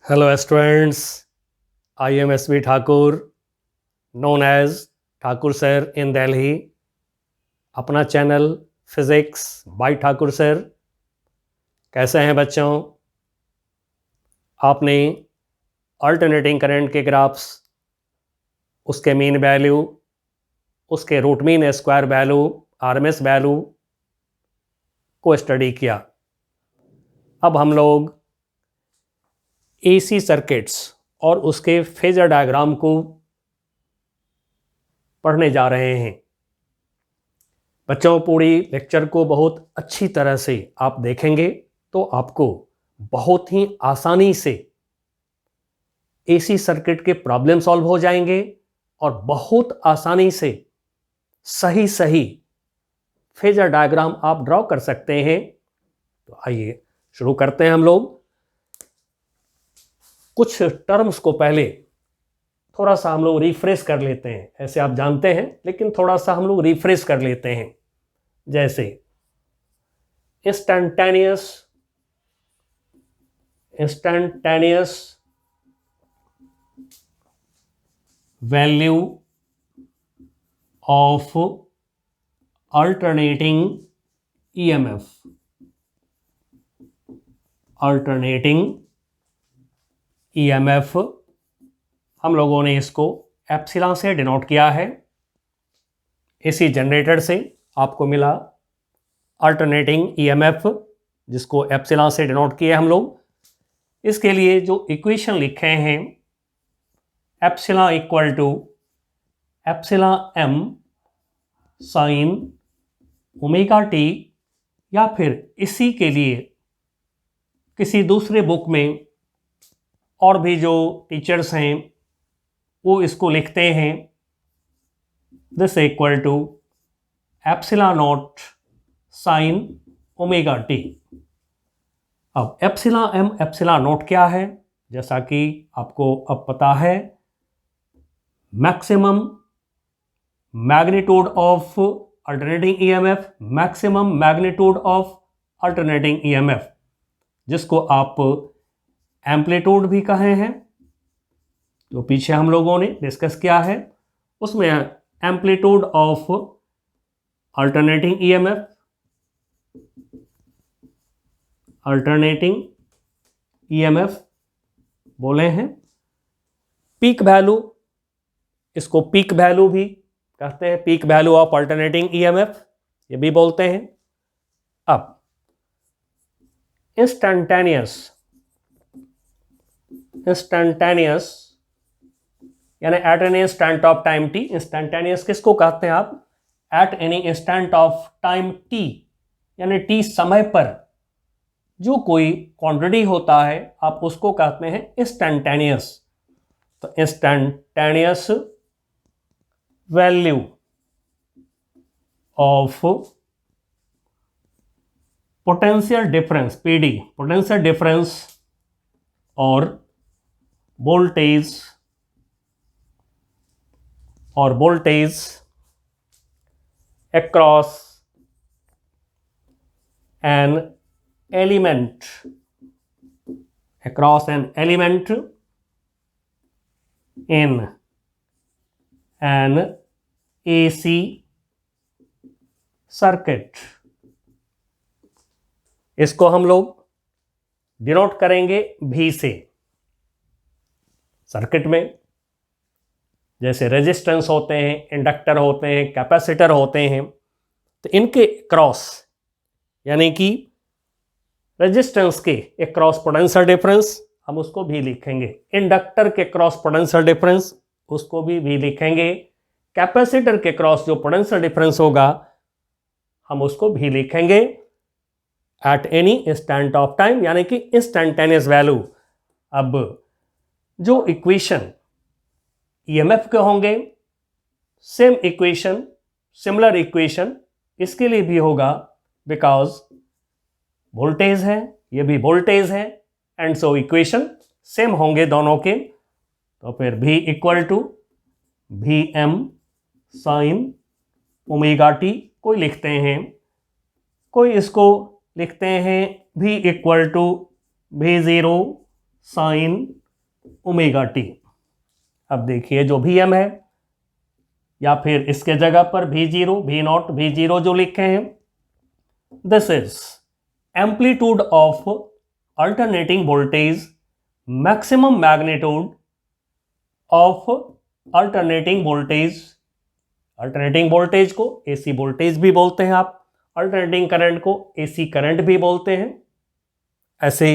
Hello students, I am S.V. Thakur, known as Thakur sir in Delhi. अपना channel physics by Thakur sir. कैसे हैं बच्चों? आपने अल्टरनेटिंग करंट के ग्राफ्स, उसके मीन वैल्यू, उसके root mean square value, RMS value को स्टडी किया। अब हम लोग एसी सर्किट्स और उसके फेजर डायग्राम को पढ़ने जा रहे हैं। बच्चों, पूरी लेक्चर को बहुत अच्छी तरह से आप देखेंगे तो आपको बहुत ही आसानी से एसी सर्किट के प्रॉब्लम सॉल्व हो जाएंगे और बहुत आसानी से सही फेजर डायग्राम आप ड्रॉ कर सकते हैं। तो आइए शुरू करते हैं। हम लोग कुछ टर्म्स को पहले थोड़ा सा हम लोग रिफ्रेश कर लेते हैं। ऐसे आप जानते हैं, लेकिन थोड़ा सा हम लोग रिफ्रेश कर लेते हैं। जैसे instantaneous value of alternating EMF हम लोगों ने इसको एप्सिलॉन से डिनोट किया है। एसी जनरेटर से आपको मिला अल्टरनेटिंग ईएमएफ, जिसको एप्सिलॉन से डिनोट किया हम लोग। इसके लिए जो इक्वेशन लिखे हैं, epsilon equal to epsilon M sine omega T, या फिर इसी के लिए किसी दूसरे बुक में और भी जो टीचर्स हैं वो इसको लिखते हैं this equal to epsilon naught sine omega T. अब एप्सिलॉन एम एप्सिलॉन नॉट क्या है? जैसा कि आपको अब पता है, maximum magnitude of alternating EMF, maximum magnitude of alternating EMF, जिसको आप एम्पलीट्यूड भी कहे हैं, जो पीछे हम लोगों ने डिस्कस किया है। उसमें एम्पलीट्यूड ऑफ अल्टरनेटिंग ईएमएफ बोले हैं। पीक वैल्यू, इसको पीक वैल्यू भी कहते हैं, peak value of alternating EMF ये भी बोलते हैं। अब इंस्टैन्टेनियस यानी eight any instant of time T. Instantaneous किसको कहते हैं आप? Eight any instant of time T, यानी टी समय पर जो कोई क्वांटिटी होता है आप उसको कहते हैं इंस्टैन्टेनियस। तो instantaneous value of potential difference, PD, potential difference और voltage across an element in an AC circuit. इसको हम लोग डिनोट करेंगे भी से। सर्किट में जैसे रेजिस्टेंस होते हैं, इंडक्टर होते हैं, कैपेसिटर होते हैं, तो इनके क्रॉस यानी कि रेजिस्टेंस के एक क्रॉस पोटेंशियल डिफरेंस हम उसको भी लिखेंगे, इंडक्टर के क्रॉस पोटेंशियल डिफरेंस उसको भी लिखेंगे, कैपेसिटर के क्रॉस जो पोटेंशियल डिफरेंस होगा हम उसको भी लिखेंगे eight any instant of time, यानी कि इंस्टैन्टेनियस वैल्यू। अब जो इक्वेशन ईएमएफ के होंगे, सेम इक्वेशन, सिमिलर इक्वेशन इसके लिए भी होगा, बिकॉज वोल्टेज है, ये भी वोल्टेज है, एंड सो इक्वेशन सेम होंगे दोनों के। तो फिर V equal to V M sine omega T कोई लिखते हैं, कोई इसको लिखते हैं V equal to V0 sine omega T. अब देखिए जो भी एम है, या फिर इसके जगह पर V0, V0, V0 जो लिखे हैं, this is amplitude of alternating voltage, maximum magnitude of alternating voltage. Alternating voltage को AC वोल्टेज भी बोलते हैं आप, अल्टरनेटिंग करंट को AC करंट भी बोलते हैं। ऐसे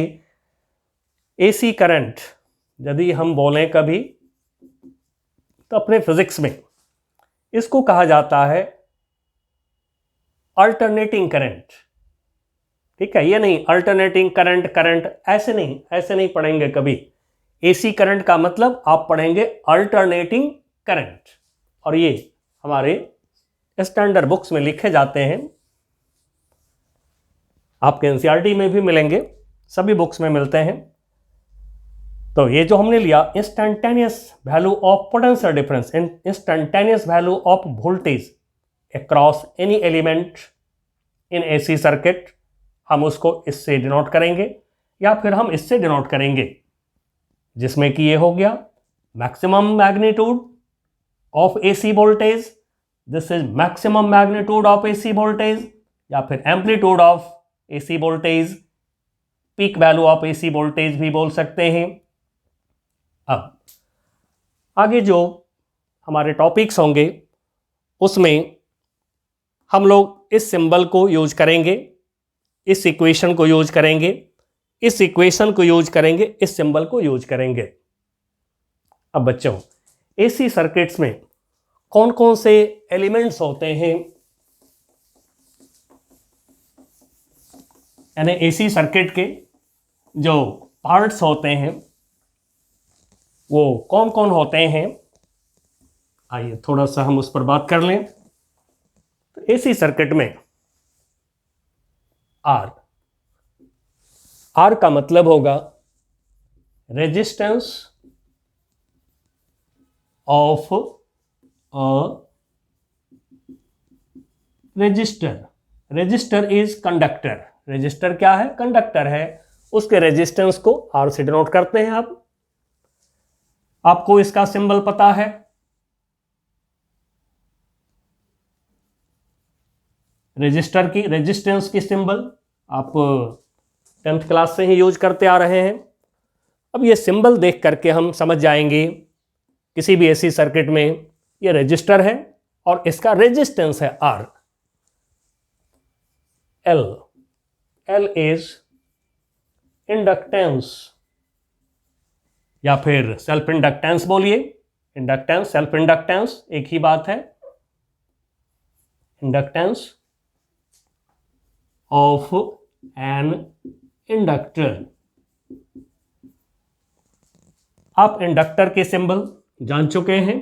AC करंट यदि हम बोलें कभी, तो अपने फिजिक्स में इसको कहा जाता है अल्टरनेटिंग करंट। ठीक है, ये नहीं अल्टरनेटिंग करंट, करंट ऐसे नहीं पढ़ेंगे कभी। AC करंट का मतलब आप पढ़ेंगे अल्टरनेटिंग करंट, और ये हमारे स्टैंडर्ड बुक्स में लिखे जाते हैं, आपके NCERT में भी मिलेंगे, सभी बुक्स में मिलते हैं। तो ये जो हमने लिया instantaneous value of potential difference, instantaneous value of voltage across any element in AC circuit, हम उसको इससे डिनोट करेंगे, या फिर हम इससे डिनोट करेंगे, जिसमें कि ये हो गया maximum magnitude of AC voltage, this is maximum magnitude of AC voltage, या फिर amplitude of AC voltage, peak value of AC voltage भी बोल सकते हैं। अब आगे जो हमारे टॉपिक्स होंगे उसमें हम लोग इस सिंबल को यूज करेंगे, इस इक्वेशन को यूज करेंगे, इस इक्वेशन को यूज करेंगे, इस सिंबल को यूज करेंगे। अब बच्चों, AC सर्किट्स में कौन कौन से एलिमेंट्स होते हैं, यानी AC सर्किट के जो पार्ट्स होते हैं वो कौन कौन होते हैं, आइए थोड़ा सा हम उस पर बात कर लें। तो AC सर्किट में R का मतलब होगा resistance of a resistor. Register is conductor, register क्या है, कंडक्टर है, उसके रेजिस्टेंस को R से डिनोट करते हैं। आपको इसका सिंबल पता है, रजिस्टर की रेजिस्टेंस की सिंबल आप 10th क्लास से ही यूज करते आ रहे हैं। अब ये सिंबल देख करके हम समझ जाएंगे किसी भी AC सर्किट में ये रजिस्टर है और इसका रेजिस्टेंस है R। L इज इंडक्टेंस, या फिर सेल्फ इंडक्टेंस बोलिए, इंडक्टेंस सेल्फ इंडक्टेंस एक ही बात है, इंडक्टेंस ऑफ एन इंडक्टर। आप इंडक्टर के सिंबल जान चुके हैं,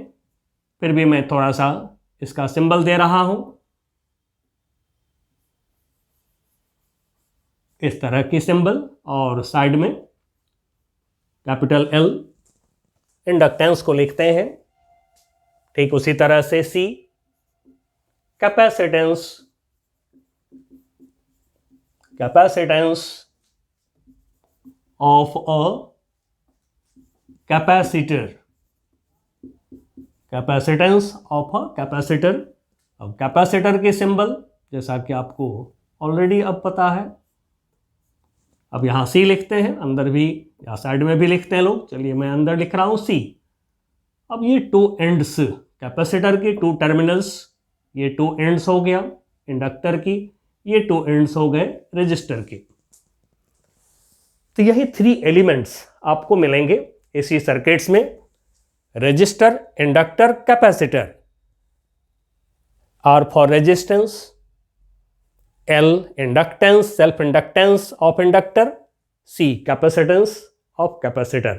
फिर भी मैं थोड़ा सा इसका सिंबल दे रहा हूं, इस तरह की सिंबल, और साइड में कैपिटल L इंडक्टेंस को लिखते हैं। ठीक उसी तरह से C capacitance, capacitance of a capacitor, capacitance of a capacitor. अब कैपेसिटर के सिंबल जैसा कि आपको ऑलरेडी अब पता है, अब यहां C लिखते हैं, अंदर भी या साइड में भी लिखते हैं लोग, चलिए मैं अंदर लिख रहा हूं C। अब ये 2 एंड्स, कैपेसिटर के 2 टर्मिनल्स, ये 2 एंड्स हो गया इंडक्टर की, ये 2 एंड्स हो गए रजिस्टर के। तो यही 3 एलिमेंट्स आपको मिलेंगे AC सर्किट्स में, register, inductor, capacitor. R for resistance, L inductance self inductance of inductor, C capacitance of capacitor.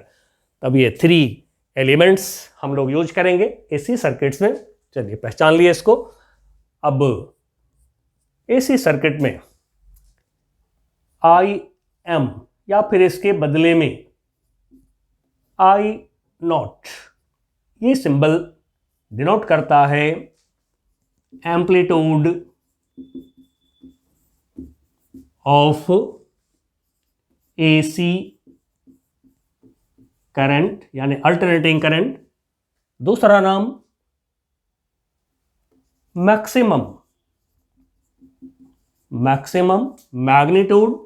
तब ये 3 एलिमेंट्स हम लोग यूज करेंगे AC सर्किट्स में। चलिए पहचान लिए इसको। अब AC सर्किट में IM या फिर इसके बदले में I0, ये सिंबल डिनोट करता है एम्पलीट्यूड ऑफ AC करंट यानी अल्टरनेटिंग करंट, दूसरा नाम मैक्सिमम मैग्नीट्यूड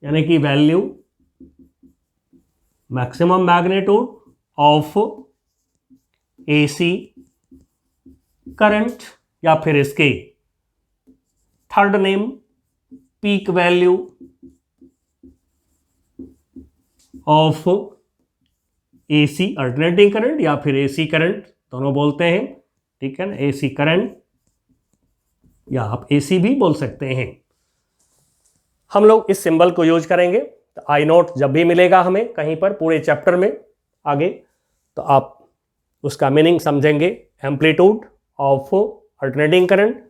यानी कि value, maximum magnitude of AC current, या फिर इसके third name peak value of AC alternating current या फिर एसी करंट, दोनों बोलते हैं, ठीक है ना, एसी करंट या आप एसी भी बोल सकते हैं। हम लोग इस सिंबल को यूज करेंगे, तो आई नोट जब भी मिलेगा हमें कहीं पर पूरे चैप्टर में आगे, तो आप उसका मीनिंग समझेंगे। Amplitude of alternating current,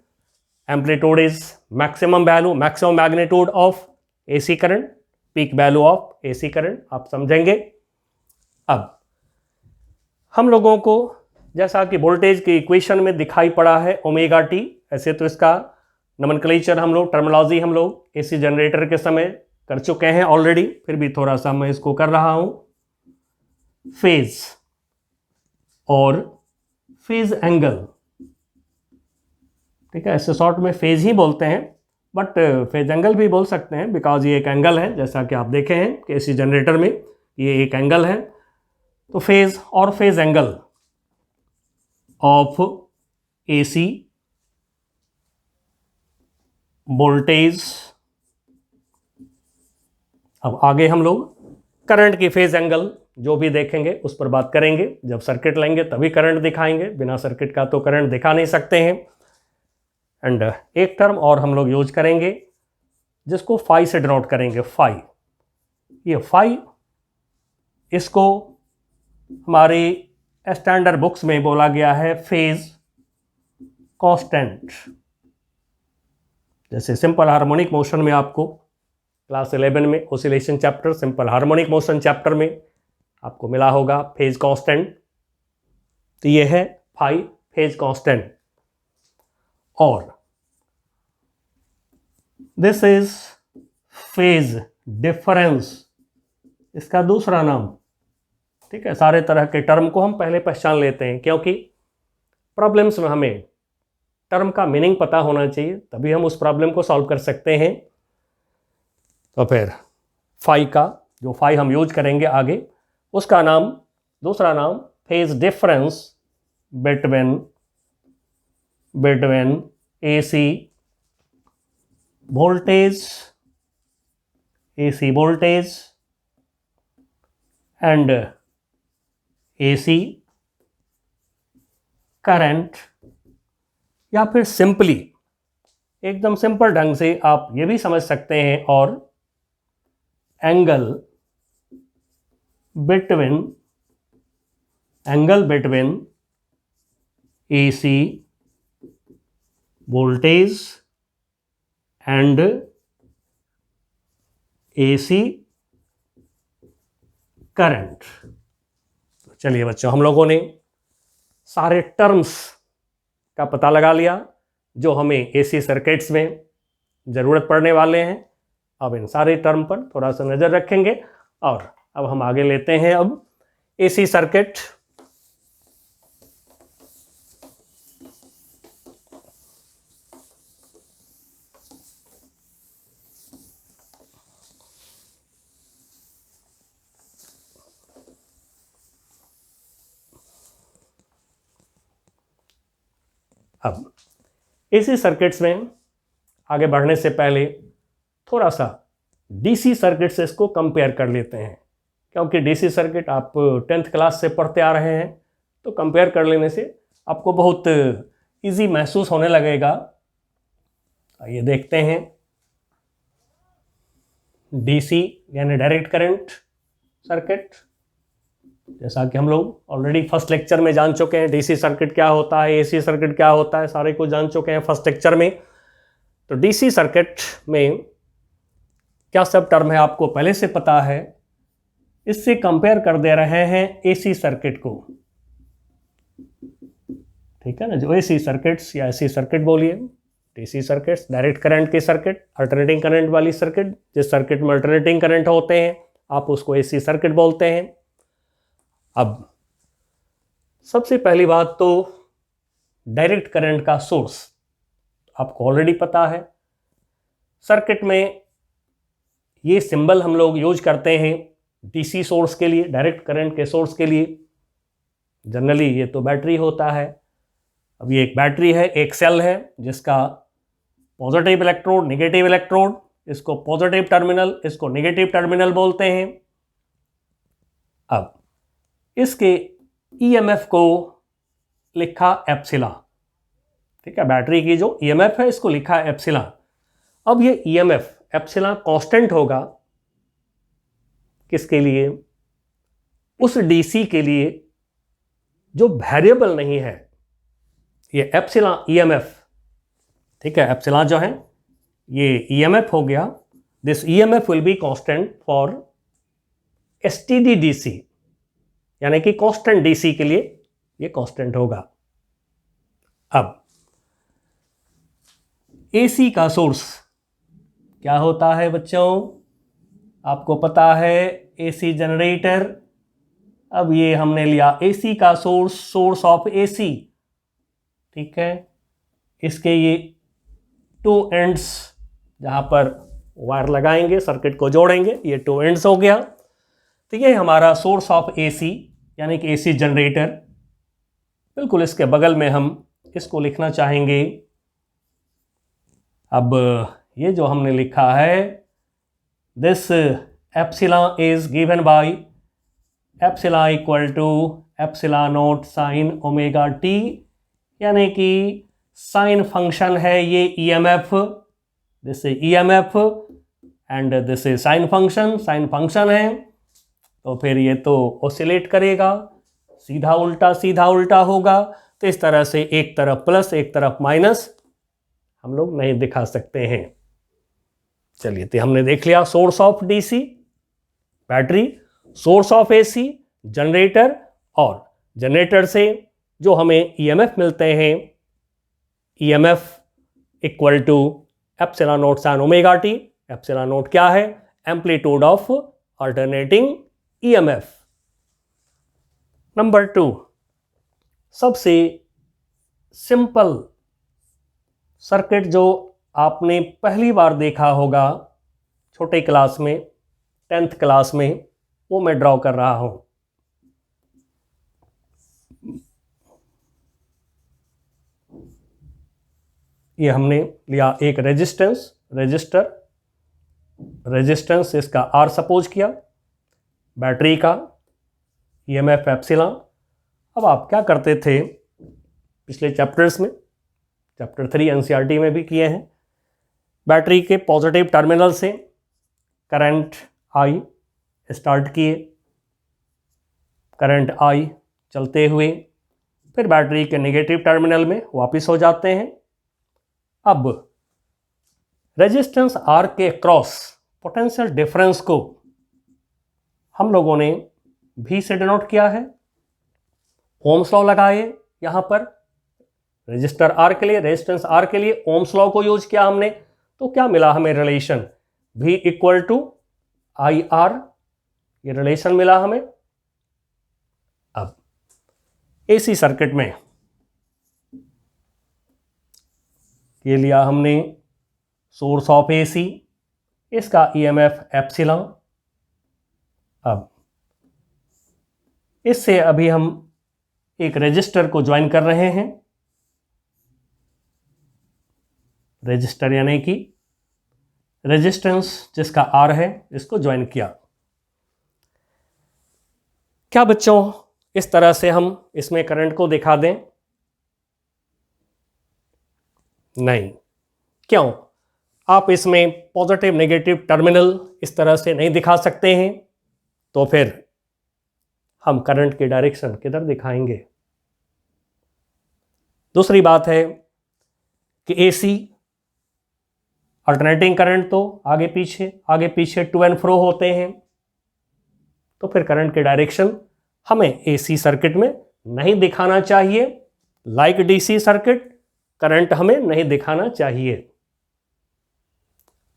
amplitude is maximum value, maximum magnitude of AC current, peak value of AC current, आप समझेंगे। अब हम लोगों को जैसा कि वोल्टेज के इक्वेशन में दिखाई पड़ा है ओमेगा टी, ऐसे तो इसका नोमेनक्लेचर हम लोग, टर्मिनोलॉजी हम लोग एसी जनरेटर के समय कर चुके हैं ऑलरेडी, फिर भी थोड़ा सा मैं इसको कर रहा हूं। फेज और फेज एंगल, ठीक है, ऐसे शॉर्ट में फेज ही बोलते हैं, बट फेज एंगल भी बोल सकते हैं, बिकॉज ये एक एंगल है, जैसा कि आप देखे हैं कि एसी जनरेटर में ये एक एंगल है। तो फेज और phase angle of AC voltage. अब आगे हम लोग करंट की फेज एंगल जो भी देखेंगे उस पर बात करेंगे, जब सर्किट लेंगे तभी करंट दिखाएंगे, बिना सर्किट का तो करंट दिखा नहीं सकते हैं। एंड एक टर्म और हम लोग यूज करेंगे जिसको फाई से डिनोट करेंगे, फाई। ये फाई, इसको हमारी स्टैंडर्ड बुक्स में बोला गया है फेज कांस्टेंट। जैसे सिंपल हार्मोनिक मोशन में आपको क्लास 11 में oscillation chapter, simple harmonic motion chapter में आपको मिला होगा फेज कांस्टेंट, तो ये है फाई फेज कांस्टेंट। और दिस इज फेज डिफरेंस, इसका दूसरा नाम, ठीक है। सारे तरह के टर्म को हम पहले पहचान लेते हैं, क्योंकि प्रॉब्लम्स में हमें टर्म का मीनिंग पता होना चाहिए, तभी हम उस प्रॉब्लम को सॉल्व कर सकते हैं। तो फिर फाई का, जो फाई हम यूज करेंगे आगे, उसका नाम, दूसरा नाम phase difference between AC voltage and AC current, या फिर सिंपली, एकदम सिंपल ढंग से आप ये भी समझ सकते हैं, और angle between AC voltage and AC current. तो चलिए बच्चों, हम लोगों ने सारे टर्म्स का पता लगा लिया जो हमें एसी सर्किट्स में ज़रूरत पड़ने वाले हैं। अब इन सारे टर्म पर थोड़ा सा नज़र रखेंगे, और अब हम आगे लेते हैं अब एसी सर्किट। अब एसी सर्किट्स में आगे बढ़ने से पहले थोड़ा सा डीसी सर्किट से इसको कंपेयर कर लेते हैं, क्योंकि डीसी सर्किट आप 10th क्लास से पढ़ते आ रहे हैं, तो कंपेयर कर लेने से आपको बहुत इजी महसूस होने लगेगा। आइए देखते हैं। डीसी यानी डायरेक्ट करंट सर्किट, जैसा कि हम लोग ऑलरेडी फर्स्ट लेक्चर में जान चुके हैं, डीसी सर्किट क्या होता है, एसी सर्किट क्या होता है, सारे को जान चुके हैं फर्स्ट लेक्चर में। तो डीसी सर्किट में क्या सब टर्म है आपको पहले से पता है, इससे कंपेयर कर दे रहे हैं एसी सर्किट को, ठीक है ना। जो एसी सर्किट्स या एसी सर्किट बोलिए, डीसी सर्किट्स डायरेक्ट करंट की सर्किट, अल्टरनेटिंग करंट वाली सर्किट, जिस सर्किट में अल्टरनेटिंग करंट होते हैं आप उसको एसी सर्किट बोलते हैं। अब सबसे पहली बात तो डायरेक्ट करंट का सोर्स आपको ऑलरेडी पता है। सर्किट में ये सिंबल हम लोग यूज करते हैं डीसी सोर्स के लिए, डायरेक्ट करंट के सोर्स के लिए। जनरली ये तो बैटरी होता है। अब ये एक बैटरी है, एक सेल है जिसका पॉजिटिव इलेक्ट्रोड, नेगेटिव इलेक्ट्रोड, इसको पॉजिटिव टर्मिनल, इसको नेगेटिव टर्मिनल बोलते हैं। अब इसके ईएमएफ को लिखा एप्सिलॉन, ठीक है। बैटरी की जो ईएमएफ है इसको लिखा एप्सिलॉन। अब ये ईएमएफ एप्सिलॉन कांस्टेंट होगा किसके लिए? उस डीसी के लिए जो वेरिएबल नहीं है। ये एप्सिलॉन ईएमएफ, ठीक है, एप्सिलॉन जो है ये ईएमएफ हो गया। This EMF will be constant for STD DC, यानी कि कांस्टेंट डीसी के लिए ये कांस्टेंट होगा। अब एसी का सोर्स क्या होता है बच्चों? आपको पता है एसी जनरेटर। अब ये हमने लिया एसी का सोर्स, सोर्स ऑफ एसी, ठीक है। इसके ये 2 एंड्स जहां पर वायर लगाएंगे, सर्किट को जोड़ेंगे, ये 2 एंड्स हो गया। तो ये हमारा सोर्स ऑफ एसी यानी कि एसी जनरेटर। बिल्कुल इसके बगल में हम इसको लिखना चाहेंगे। अब ये जो हमने लिखा है, this epsilon is given by epsilon equal to epsilon naught sine omega T, यानी कि साइन फंक्शन है ये EMF, this is EMF and this is sine function. Sine function है तो फिर ये तो ऑसिलेट करेगा, सीधा उल्टा होगा। तो इस तरह से एक तरफ प्लस एक तरफ माइनस हम लोग नहीं दिखा सकते हैं। चलिए, तो हमने देख लिया source of DC battery, source of AC generator, और जनरेटर से जो हमें ईएमएफ मिलते हैं, EMF equal to epsilon naught sine omega T. Epsilon naught क्या है? Amplitude of alternating EMF. Number 2, सबसे सिंपल सर्किट जो आपने पहली बार देखा होगा छोटे क्लास में, 10th क्लास में, वो मैं ड्रॉ कर रहा हूं। ये हमने लिया एक रेजिस्टेंस इसका आर सपोज किया, बैटरी का ईएमएफ एप्सिलॉन। अब आप क्या करते थे पिछले चैप्टर्स में, चैप्टर 3 एनसीईआरटी में भी किए हैं, बैटरी के पॉजिटिव टर्मिनल से करंट आई स्टार्ट किए, करंट आई चलते हुए फिर बैटरी के नेगेटिव टर्मिनल में वापस हो जाते हैं। अब रेजिस्टेंस आर के क्रॉस पोटेंशियल डिफरेंस को हम लोगों ने भी से डिनोट किया है। ओम्स लॉ लगाए यहां पर रेजिस्टर आर के लिए, रेजिस्टेंस आर के लिए ओम्स लॉ को यूज किया हमने। तो क्या मिला हमें relation? V equal to I R, ये रिलेशन मिला हमें। अब एसी सर्किट में ये लिया हमने सोर्स ऑफ एसी, इसका ईएमएफ एप्सिलॉन। अब इससे अभी हम एक रेजिस्टर को ज्वाइन कर रहे हैं, रेजिस्टर यानी कि रेजिस्टेंस जिसका आर है, इसको ज्वाइन किया। क्या बच्चों इस तरह से हम इसमें करंट को दिखा दें? नहीं। क्यों? आप इसमें पॉजिटिव नेगेटिव टर्मिनल इस तरह से नहीं दिखा सकते हैं, तो फिर हम करंट की डायरेक्शन किधर दिखाएंगे? दूसरी बात है कि एसी अल्टरनेटिंग करंट तो आगे पीछे टू एंड फ्रो होते हैं, तो फिर करंट की डायरेक्शन हमें एसी सर्किट में नहीं दिखाना चाहिए। लाइक डीसी सर्किट करंट हमें नहीं दिखाना चाहिए।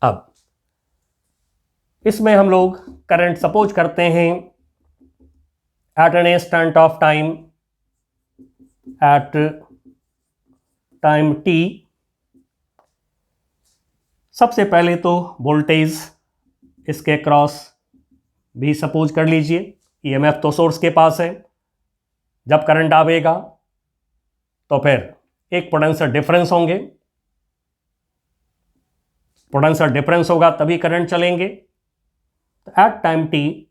अब इसमें हम लोग करंट सपोज करते हैं at an instant of time, at time T. सबसे पहले तो वोल्टेज इसके क्रॉस भी सपोज कर लीजिए, ईएमएफ तो सोर्स के पास है, जब करंट आवेगा तो फिर एक पोटेंशियल डिफरेंस होंगे, पोटेंशियल डिफरेंस होगा तभी करंट चलेंगे। तो at time T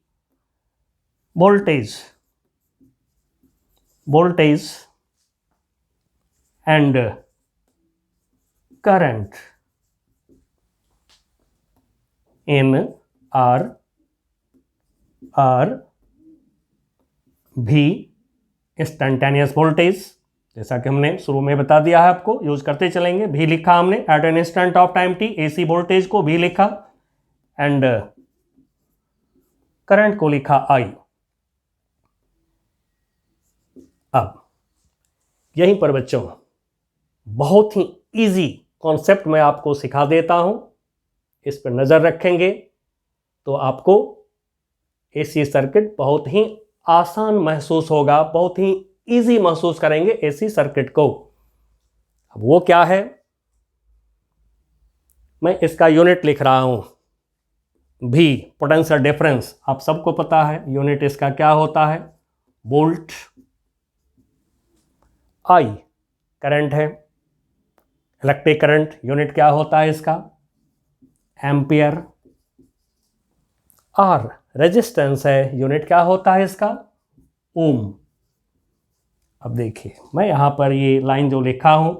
voltage and current in R भी इंस्टेंटेनियस वोल्टेज, जैसा कि हमने शुरू में बता दिया है, आपको यूज करते चलेंगे। भी लिखा हमने at an instant of time T, AC voltage को भी लिखा, एंड करंट को लिखा आई। अब यहीं पर बच्चों बहुत ही इजी कॉन्सेप्ट मैं आपको सिखा देता हूं, इस पर नजर रखेंगे तो आपको एसी सर्किट बहुत ही आसान महसूस होगा, बहुत ही इजी महसूस करेंगे एसी सर्किट को। अब वो क्या है, मैं इसका यूनिट लिख रहा हूं, भी पोटेंशियल डिफरेंस आप सबको पता है, यूनिट इसका क्या होता है, वोल्ट। आई करंट है, इलेक्ट्रिक करंट, यूनिट क्या होता है इसका, एम्पियर। आर रेजिस्टेंस है, यूनिट क्या होता है इसका, ओम। अब देखिए मैं यहां पर ये लाइन जो लिखा हूं,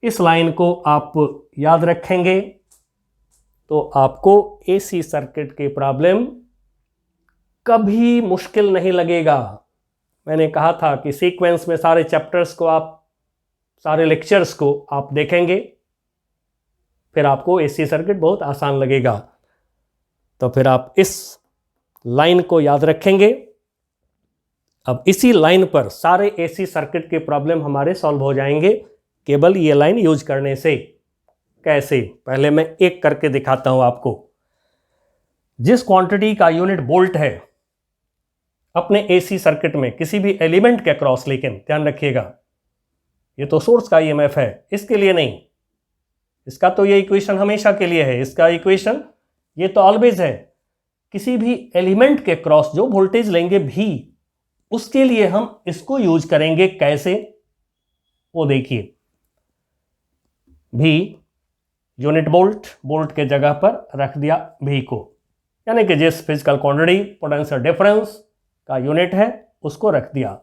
इस लाइन को आप याद रखेंगे तो आपको एसी सर्किट की प्रॉब्लम कभी मुश्किल नहीं लगेगा। मैंने कहा था कि सीक्वेंस में सारे चैप्टर्स को आप, सारे लेक्चर्स को आप देखेंगे, फिर आपको एसी सर्किट बहुत आसान लगेगा। तो फिर आप इस लाइन को याद रखेंगे। अब इसी लाइन पर सारे एसी सर्किट के प्रॉब्लम हमारे सॉल्व हो जाएंगे केवल ये लाइन यूज करने से। कैसे, पहले मैं एक करके दिखाता हूं आपको। जिस क्वांटिटी का यूनिट वोल्ट है अपने एसी सर्किट में किसी भी एलिमेंट के क्रॉस, लेकिन ध्यान रखिएगा ये तो सोर्स का ईएमएफ है, इसके लिए नहीं, इसका तो ये इक्वेशन हमेशा के लिए है, इसका इक्वेशन ये तो ऑलवेज है। किसी भी एलिमेंट के क्रॉस जो वोल्टेज लेंगे भी, उसके लिए हम इसको यूज करेंगे। कैसे, वो देखिए, भी यूनिट वोल्ट, वोल्ट के जगह पर रख दिया भी को, यानी कि जिस फिजिकल क्वांटिटी पोटेंशियल डिफरेंस का यूनिट है उसको रख दिया।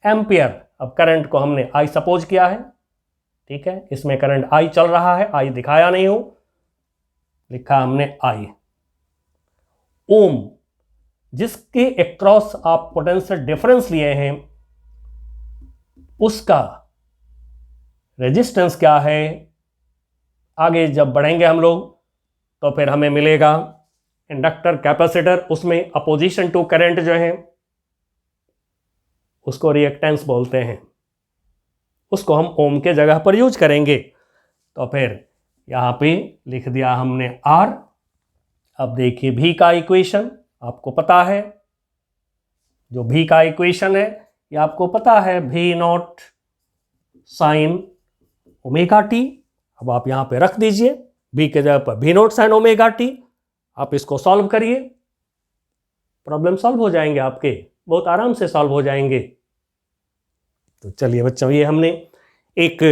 एम्पियर, अब करंट को हमने आई सपोज किया है, ठीक है, इसमें करंट आई चल रहा है, आई दिखाया नहीं हूं, लिखा हमने आई। ओम, जिसके अक्रॉस आप पोटेंशियल डिफरेंस लिए हैं उसका रेजिस्टेंस क्या है, आगे जब बढ़ेंगे हम लोग तो फिर हमें मिलेगा इंडक्टर, कैपेसिटर, उसमें अपोजिशन टू करंट जो है उसको रिएक्टेंस बोलते हैं, उसको हम ओम के जगह पर यूज करेंगे। तो फिर यहां पे लिख दिया हमने आर। अब देखिए भी का इक्वेशन आपको पता है, जो भी का इक्वेशन है ये आपको पता है, भी नॉट साइन ओमेगा टी। अब आप यहां पे रख दीजिए भी के जगह पर भी नॉट साइन ओमेगा टी, आप इसको सॉल्व करिए, प्रॉब्लम सॉल्व हो जाएंगे आपके, बहुत आराम से सॉल्व हो जाएंगे। तो चलिए बच्चों, ये हमने एक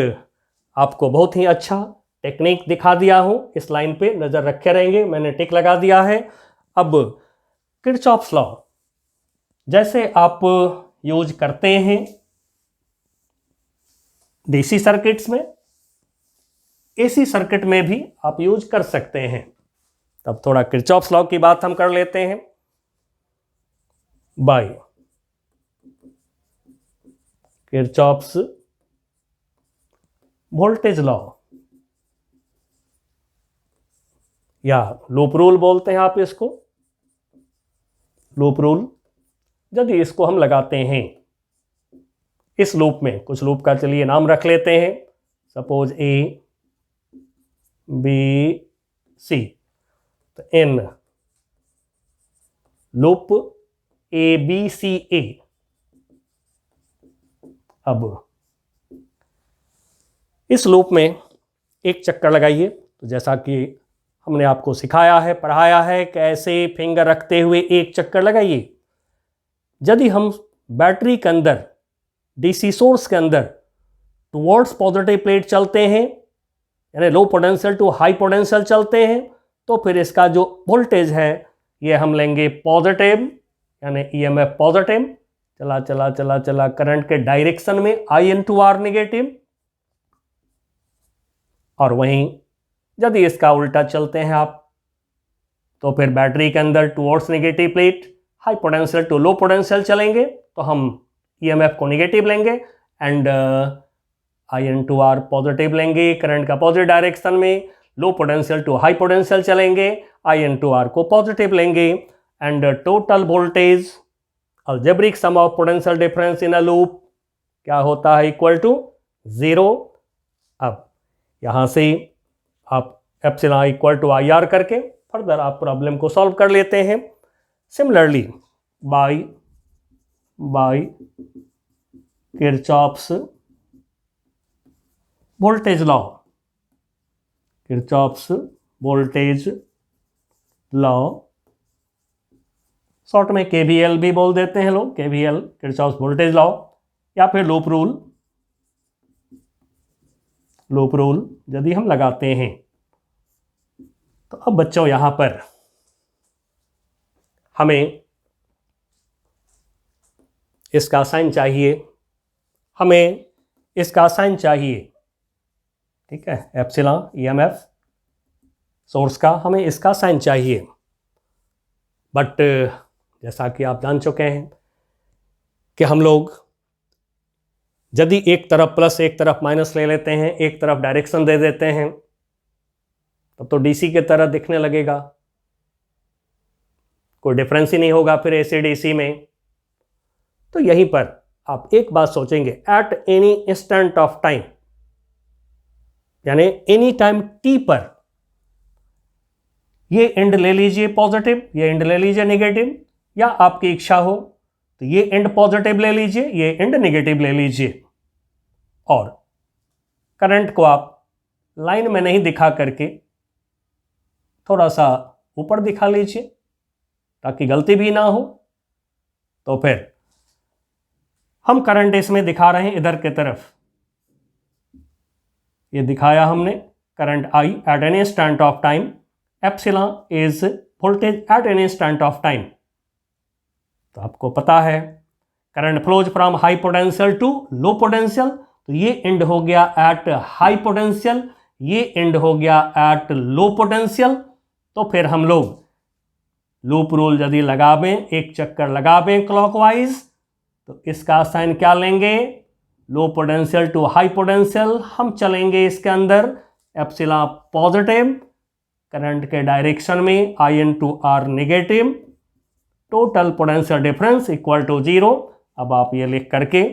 आपको बहुत ही अच्छा टेक्निक दिखा दिया हूं, इस लाइन पे नजर रखे रहेंगे, मैंने टिक लगा दिया है। अब किरचॉफ्स लॉ जैसे आप यूज करते हैं डीसी सर्किट्स में, एसी सर्किट में भी आप यूज कर सकते हैं। तब थोड़ा किरचॉफ्स लॉ की बात हम कर लेते हैं। बाय किरचॉफ्स वोल्टेज लॉ या लूप रूल बोलते हैं आप इसको, लूप रूल, यदि इसको हम लगाते हैं इस लूप में, कुछ लूप का चलिए नाम रख लेते हैं, सपोज ए बी सी, तो इन लूप ABCA। अब इस लूप में एक चक्कर लगाइए। तो जैसा कि हमने आपको सिखाया है, पढ़ाया है, कैसे फिंगर रखते हुए एक चक्कर लगाइए। यदि हम बैटरी के अंदर, डीसी सोर्स के अंदर टुवर्ड्स पॉजिटिव प्लेट चलते हैं, यानी low potential to high potential चलते हैं, तो फिर इसका जो वोल्टेज है ये हम लेंगे पॉजिटिव, यानी ईएमएफ पॉजिटिव। चला चला चला चला करंट के डायरेक्शन में I/R नेगेटिव। और वहीं यदि इसका उल्टा चलते हैं आप, तो फिर बैटरी के अंदर towards negative plate, high potential to low potential चलेंगे, तो हम ईएमएफ को नेगेटिव लेंगे एंड I/R पॉजिटिव लेंगे करंट का पॉजिटिव डायरेक्शन में। Low potential to high potential चलेंगे, I/R को पॉजिटिव लेंगे and total voltage algebraic sum of potential difference in a loop क्या होता है, इक्वल टू 0। अब यहां से आप एप्सिलॉन इक्वल टू IR करके फर्दर आप प्रॉब्लम को सॉल्व कर लेते हैं। Similarly by Kirchhoff's voltage law, Kirchhoff's voltage law, short में KVL भी बोल देते हैं लोग, KVL किरचॉफ्स वोल्टेज लॉ, या फिर लूप रूल। लूप रूल यदि हम लगाते हैं, तो अब बच्चों यहां पर हमें इसका साइन चाहिए, हमें इसका साइन चाहिए, ठीक है, एप्सिलॉन ईएमएफ सोर्स का हमें इसका साइन चाहिए। बट जैसा कि आप जान चुके हैं कि हम लोग यदि एक तरफ प्लस एक तरफ माइनस ले लेते हैं, एक तरफ डायरेक्शन दे देते हैं, तब तो डीसी की तरह दिखने लगेगा, कोई डिफरेंस ही नहीं होगा फिर एसी डीसी में। तो यहीं पर आप एक बात सोचेंगे, eight any instant of time, यानी एनी टाइम टी पर, ये एंड ले लीजिए पॉजिटिव, ये एंड ले लीजिए नेगेटिव, या आपकी इच्छा हो तो ये एंड पॉजिटिव ले लीजिए, ये एंड नेगेटिव ले लीजिए, और करंट को आप लाइन में नहीं दिखा करके थोड़ा सा ऊपर दिखा लीजिए ताकि गलती भी ना हो। तो फिर हम करंट इसमें दिखा रहे हैं इधर की तरफ, ये दिखाया हमने current I at any instant of time, epsilon is voltage at any instant of time. तो आपको पता है current flows from high potential to low potential, तो ये एंड हो गया एट हाई पोटेंशियल, ये एंड हो गया एट लो पोटेंशियल। तो फिर हम लोग लूप रूल यदि लगावें, एक चक्कर लगावें क्लॉकवाइज, तो इसका साइन क्या लेंगे, low potential to high potential हम चलेंगे इसके अंदर, एप्सिलॉन पॉजिटिव, करंट के डायरेक्शन में I/R negative, total potential difference equal to 0। अब आप ये लिख करके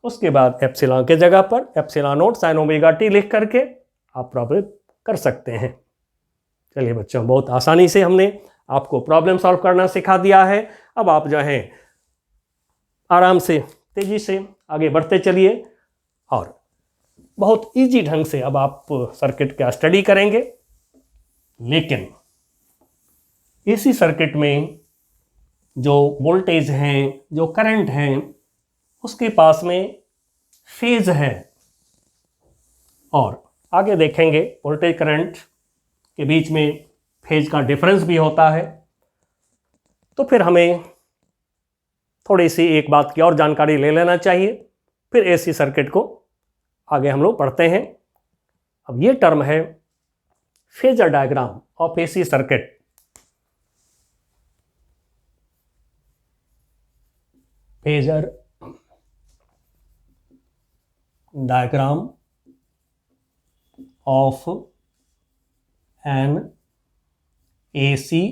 उसके बाद एप्सिलॉन के जगह पर epsilon naught sine omega T लिख करके आप प्रॉब्लम कर सकते हैं। चलिए बच्चों, बहुत आसानी से हमने आपको प्रॉब्लम सॉल्व करना सिखा दिया है। अब आप जो है आराम से तेजी से आगे बढ़ते चलिए और बहुत इजी ढंग से अब आप सर्किट का स्टडी करेंगे। लेकिन इसी सर्किट में जो वोल्टेज हैं, जो करंट हैं, उसके पास में फेज है, और आगे देखेंगे वोल्टेज करंट के बीच में फेज का डिफरेंस भी होता है। तो फिर हमें थोड़ी सी एक बात की और जानकारी ले लेना चाहिए, फिर एसी सर्किट को आगे हम लोग पढ़ते हैं। अब ये टर्म है phasor diagram of AC circuit. Phasor diagram of N AC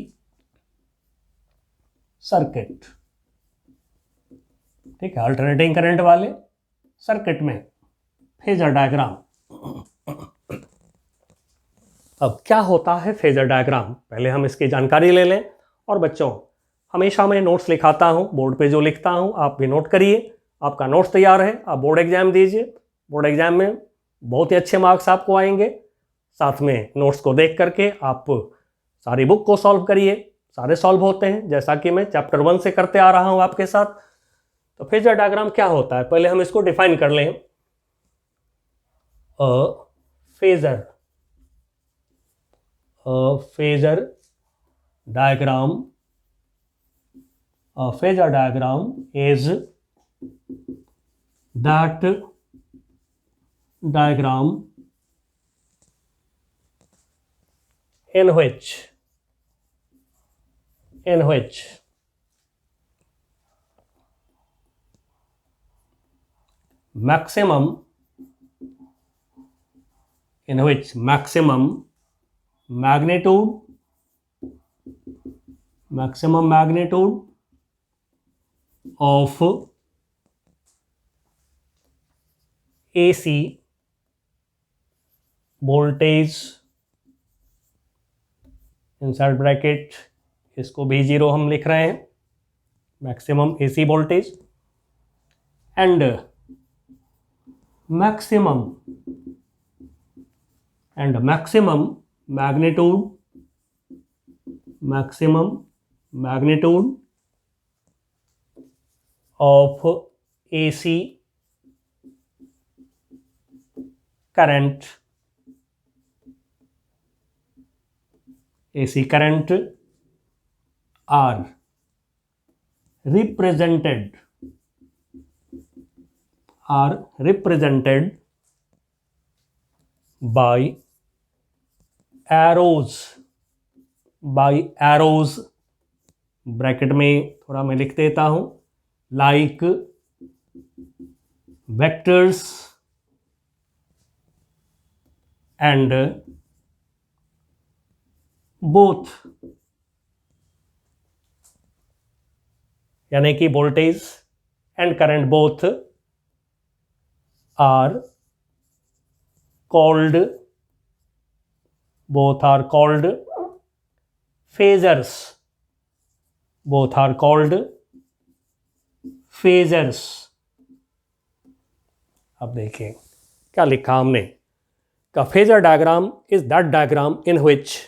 circuit, ठीक है, अल्टरनेटिंग करंट वाले सर्किट में फेजर डायग्राम। अब क्या होता है फेजर डायग्राम, पहले हम इसकी जानकारी ले लें। और बच्चों, हमेशा मैं नोट्स लिखाता हूँ, बोर्ड पे जो लिखता हूँ आप भी नोट करिए। आपका नोट्स तैयार है, आप बोर्ड एग्जाम दीजिए। बोर्ड एग्जाम में बहुत ही अच्छे मार्क्स आपको आएंगे। साथ में नोट्स को देख करके आप सारी बुक को सॉल्व करिए, सारे सॉल्व होते हैं, जैसा कि मैं चैप्टर 1 से करते आ रहा हूँ आपके साथ। तो फेजर डायग्राम क्या होता है, पहले हम इसको डिफाइन कर लें। Phasor diagram, phasor diagram is that diagram in which maximum magnitude of AC voltage, inside bracket इसको V0 हम लिख रहे हैं, maximum AC voltage, and maximum magnitude of AC current are represented by arrows, bracket में थोड़ा मैं लिख देता हूं, like vectors and both, यानी कि voltage and current both are called phasors, अब देखिए क्या लिखा हमने, का phasor diagram is that diagram in which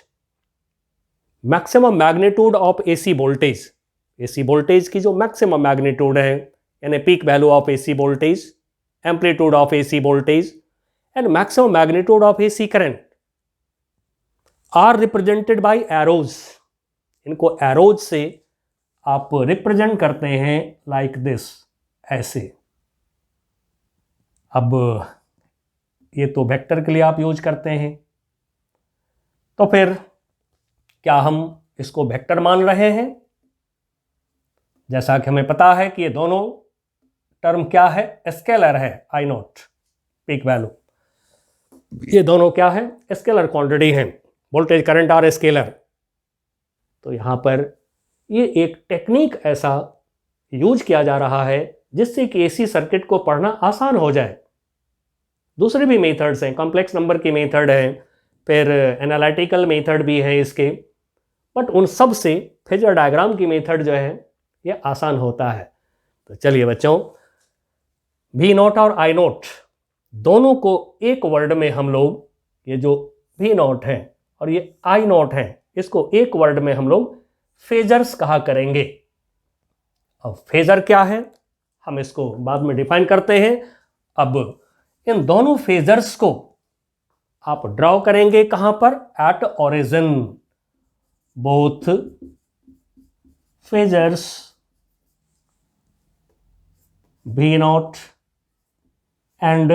maximum magnitude of AC voltage की जो मैक्सिमम मैग्नीट्यूड है, यानी peak value of AC voltage, amplitude of AC voltage and maximum magnitude of AC current are represented by arrows. इनको arrows से आप represent करते हैं like this, ऐसे। अब ये तो वेक्टर के लिए आप यूज करते हैं, तो फिर क्या हम इसको वेक्टर मान रहे हैं? जैसा कि हमें पता है कि ये दोनों टर्म क्या है, स्केलर है, आई नॉट पीक वैल्यू, ये दोनों क्या है, स्केलर क्वांटिटी है, वोल्टेज करंट आर स्केलर। तो यहां पर ये एक टेक्निक ऐसा यूज किया जा रहा है जिससे कि एसी सर्किट को पढ़ना आसान हो जाए। दूसरे भी मेथड्स हैं, कॉम्प्लेक्स नंबर की मेथड है, फिर एनालिटिकल मेथड भी है इसके, बट उन सब से फेजर डायग्राम की मेथड जो है ये आसान होता है। तो चलिए बच्चों, V नॉट और I नॉट दोनों को एक वर्ड में हम लोग, ये जो V नॉट है और ये I नॉट है, इसको एक वर्ड में हम लोग फेजर्स कहा करेंगे। अब फेजर क्या है हम इसको बाद में डिफाइन करते हैं। अब इन दोनों फेजर्स को आप ड्रॉ करेंगे कहां पर, at origin. Both phasors V naught and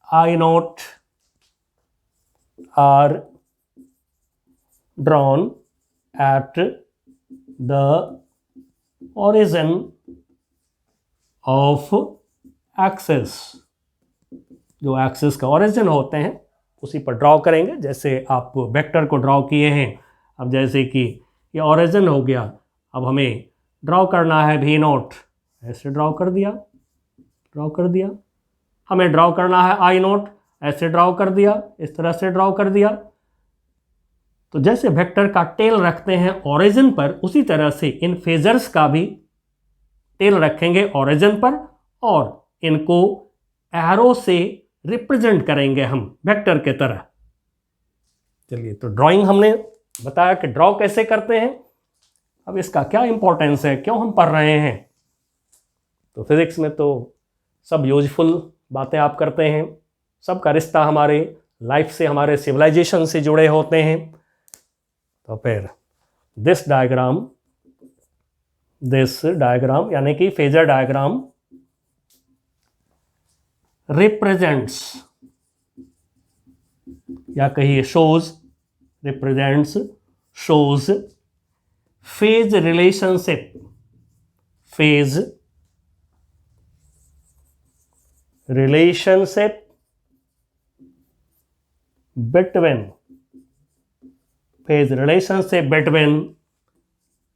I naught are drawn at the origin of axis। जो एक्सिस का ओरिजिन होते हैं उसी पर ड्रॉ करेंगे, जैसे आप वेक्टर को ड्रॉ किए हैं। अब जैसे कि ये ओरिजिन हो गया, अब हमें ड्रॉ करना है V नॉट, ऐसे ड्रॉ कर दिया। हमें ड्रॉ करना है I नॉट, ऐसे ड्रॉ कर दिया, इस तरह से ड्रॉ कर दिया। तो जैसे वेक्टर का टेल रखते हैं ओरिजिन पर, उसी तरह से इन फेजर्स का भी टेल रखेंगे ओरिजिन पर और इनको एरो से रिप्रेजेंट करेंगे हम वेक्टर के तरह। चलिए, तो ड्राइंग हमने बताया कि ड्रॉ कैसे करते हैं। अब इसका क्या इंपॉर्टेंस है, क्यों हम पढ़ रहे हैं। तो फिजिक्स में तो सब यूजफुल बातें आप करते हैं, सबका रिश्ता हमारे लाइफ से, हमारे सिविलाइजेशन से जुड़े होते हैं। तो फिर दिस डायग्राम यानी कि फेजर डायग्राम रिप्रेजेंट्स या कहिए represents shows phase relationship between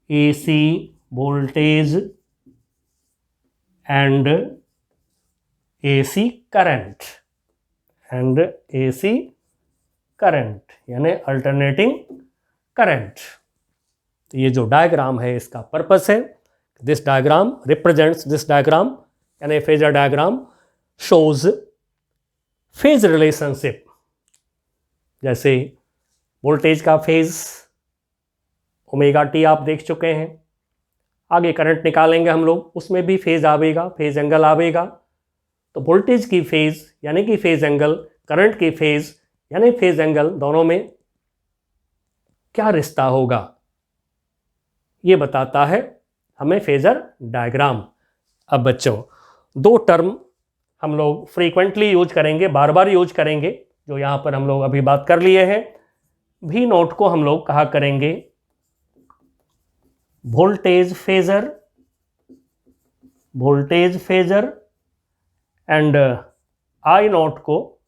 AC voltage and AC current यानी अल्टरनेटिंग करंट। तो ये जो डायग्राम है इसका पर्पस है, दिस डायग्राम यानी phasor diagram shows phase relationship. जैसे वोल्टेज का फेज ओमेगा टी आप देख चुके हैं, आगे करंट निकालेंगे हम लोग, उसमें भी फेज आवेगा, फेज एंगल आवेगा। तो वोल्टेज की फेज यानी कि फेज एंगल, करंट की फेज यानी फेज एंगल, दोनों में क्या रिश्ता होगा ये बताता है हमें फेजर डायग्राम। अब बच्चों, दो टर्म हम लोग फ्रीक्वेंटली यूज करेंगे, बार बार यूज करेंगे, जो यहाँ पर हम लोग अभी बात कर लिए हैं। भी नोट को हम लोग कहा करेंगे voltage phasor and I note को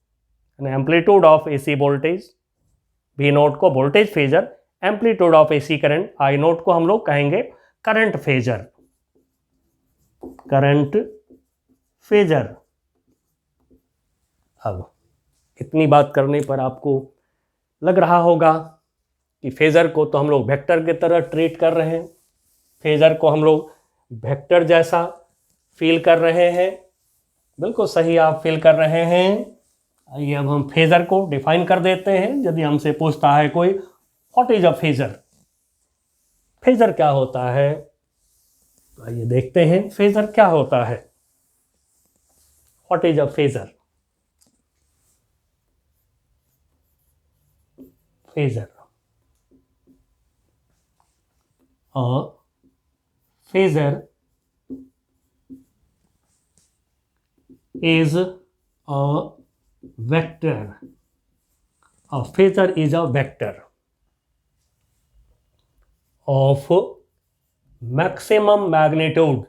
एम्पलीट्यूड ऑफ एसी वोल्टेज, भी नोट को voltage phasor, amplitude of AC current, I note को हम लोग कहेंगे करंट फेजर। अब इतनी बात करने पर आपको लग रहा होगा कि फेजर को तो हम लोग वेक्टर की तरह ट्रीट कर रहे हैं, फेजर को हम लोग वेक्टर जैसा फील कर रहे हैं। बिल्कुल सही आप फील कर रहे हैं। आइए अब हम फेजर को डिफाइन कर देते हैं। यदि हमसे पूछता है कोई what is a phasor, phasor क्या होता है, तो आइए देखते हैं फेजर क्या होता है। What is a phasor? Phasor, phasor is a vector. A phasor is a vector of maximum magnitude,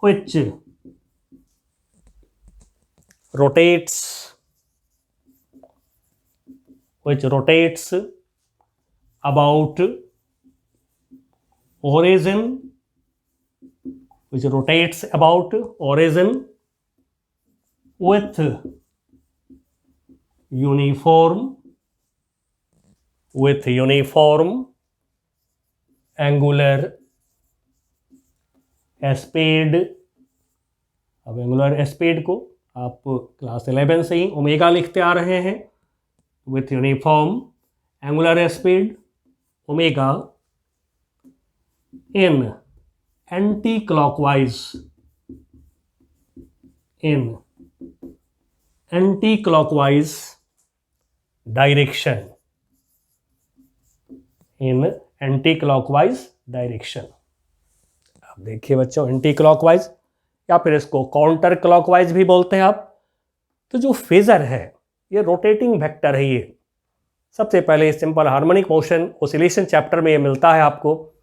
which rotates about origin, with uniform angular speed। अब एंगुलर स्पीड को आप क्लास 11 से ही ओमेगा लिखते आ रहे हैं। with uniform angular speed omega in anti-clockwise direction, अब देखिए बच्चों, एंटी क्लॉकवाइज या फिर इसको काउंटर क्लॉकवाइज भी बोलते हैं आप। तो जो फेजर है ये रोटेटिंग वेक्टर है। ये सबसे पहले simple harmonic motion oscillation chapter में ये मिलता है आपको।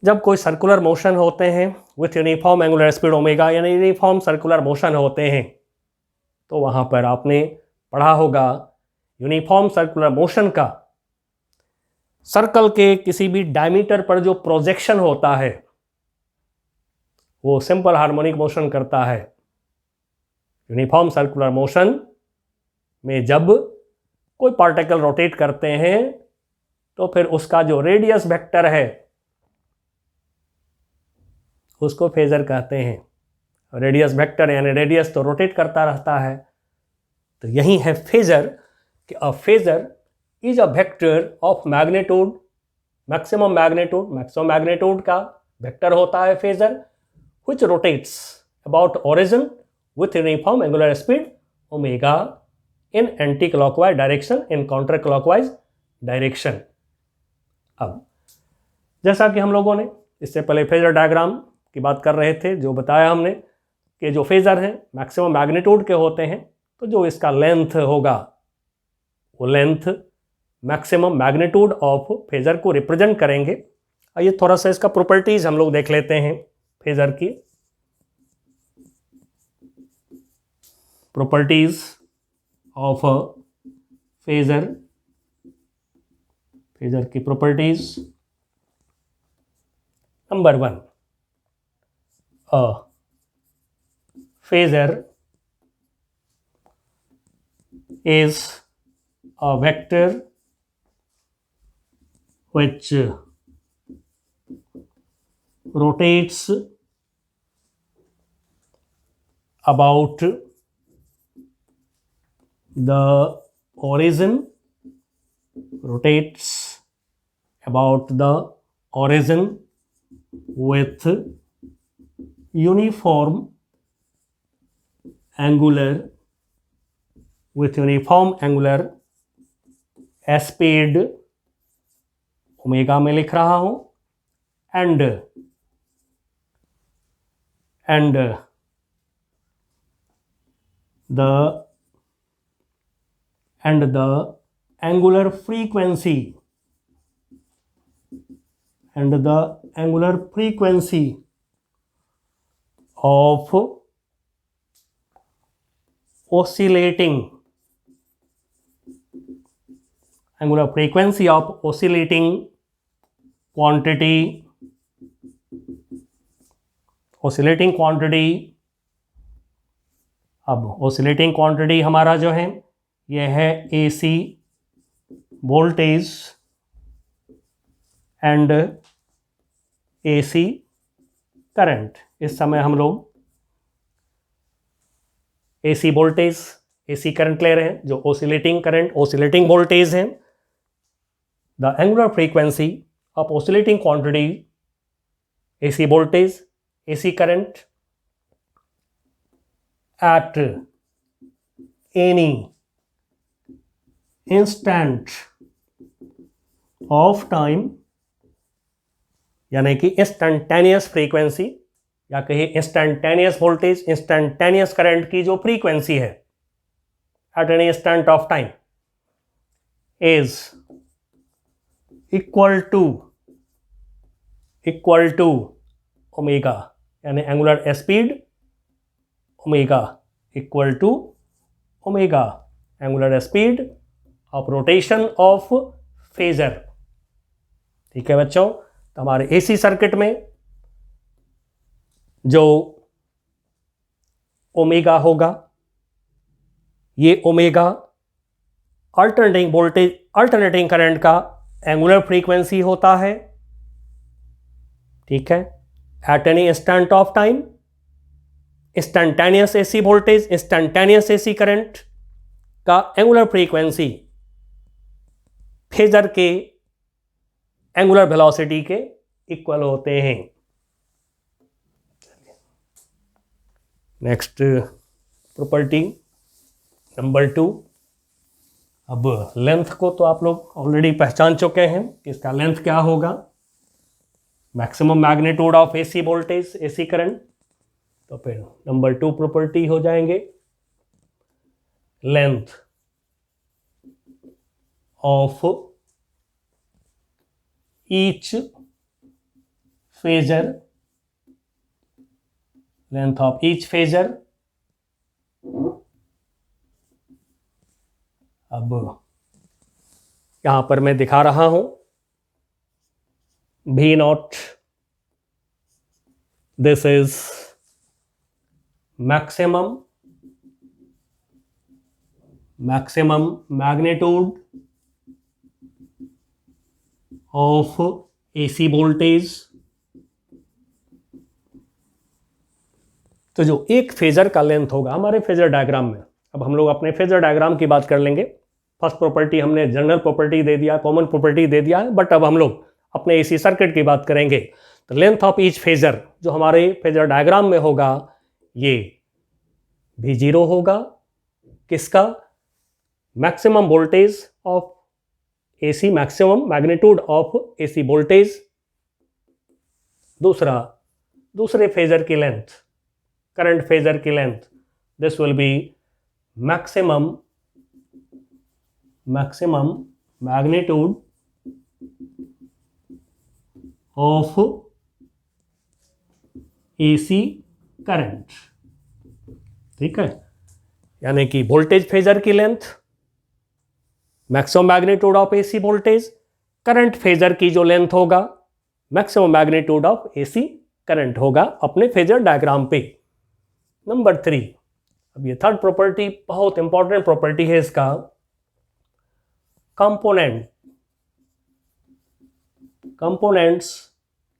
जब कोई सर्कुलर मोशन होते हैं with uniform angular speed omega, यानी यूनिफॉर्म सर्कुलर मोशन होते हैं, तो वहाँ पर आपने पढ़ा होगा यूनिफॉर्म सर्कुलर मोशन का सर्कल के किसी भी डायमीटर पर जो प्रोजेक्शन होता है वो सिंपल हार्मोनिक मोशन करता है। यूनिफॉर्म सर्कुलर मोशन में जब कोई पार्टिकल रोटेट करते हैं तो फिर उसका जो रेडियस वेक्टर है उसको फेजर कहते हैं। रेडियस वेक्टर यानी रेडियस तो रोटेट करता रहता है। तो यही है फेजर कि a phasor is a vector of magnitude, maximum magnitude का वेक्टर होता है phasor, which rotates about origin with uniform angular speed omega in anti clockwise direction in counter clockwise direction. अब जैसा कि हम लोगों ने इससे पहले फेजर डायग्राम की बात कर रहे थे, जो बताया हमने कि जो फेजर हैं मैक्सिमम मैग्नीट्यूड के होते हैं, तो जो इसका लेंथ होगा वो length maximum magnitude of phasor को रिप्रेजेंट करेंगे। आइए थोड़ा सा इसका प्रॉपर्टीज हम लोग देख लेते हैं फेजर की। प्रॉपर्टीज ऑफ फेजर, फेजर की properties. Number 1, a phasor is a vector which rotates about the origin, rotates about the origin with uniform angular speed, omega में लिख रहा हूं, and the angular frequency of oscillating angular frequency of oscillating quantity अब oscillating quantity हमारा जो है यह है AC voltage and AC current. इस समय हम लोग AC वोल्टेज AC करंट ले रहे हैं, जो oscillating करंट oscillating वोल्टेज है। The angular frequency of oscillating quantity AC voltage, AC current at any instant of time, यानी कि इंस्टैंटेनियस फ्रीक्वेंसी या कहिए इंस्टैंटेनियस वोल्टेज, इंस्टैंटेनियस करंट की जो फ्रीक्वेंसी है at any instant of time is equal to omega, यानी angular speed omega equal to omega angular speed of rotation of phasor. ठीक है बच्चों, तो हमारे एसी सर्किट में जो ओमेगा होगा, ये omega alternating voltage, alternating current का एंगुलर फ्रीक्वेंसी होता है। ठीक है, eight any instant of time instantaneous AC voltage, instantaneous AC current का एंगुलर फ्रीक्वेंसी फेजर के एंगुलर वेलोसिटी के इक्वल होते हैं। Next property number 2। अब लेंथ को तो आप लोग ऑलरेडी पहचान चुके हैं कि इसका लेंथ क्या होगा, maximum magnitude of AC voltage AC current. तो फिर नंबर 2 प्रॉपर्टी हो जाएंगे length of each phasor, length of each phasor. अब यहां पर मैं दिखा रहा हूं V naught, this is maximum magnitude of AC voltage। तो जो एक फेजर का लेंथ होगा हमारे फेजर डायग्राम में, अब हम लोग अपने फेजर डायग्राम की बात कर लेंगे। फर्स्ट प्रॉपर्टी हमने जनरल प्रॉपर्टी दे दिया, कॉमन प्रॉपर्टी दे दिया है, बट अब हम लोग अपने एसी सर्किट की बात करेंगे। तो लेंथ ऑफ ईच फेजर जो हमारे फेजर डायग्राम में होगा ये V0 होगा, किसका? Maximum voltage of AC, maximum magnitude of AC voltage. दूसरे फेजर की लेंथ, करंट फेजर की length, this will be maximum magnitude of AC current. ठीक है, यानी कि वोल्टेज फेजर की length, maximum magnitude of AC voltage, current phasor की जो लेंथ होगा maximum magnitude of AC current होगा अपने फेजर डायग्राम पे। नंबर 3, अब ये थर्ड प्रॉपर्टी बहुत इंपॉर्टेंट प्रॉपर्टी है इसका, कंपोनेंट्स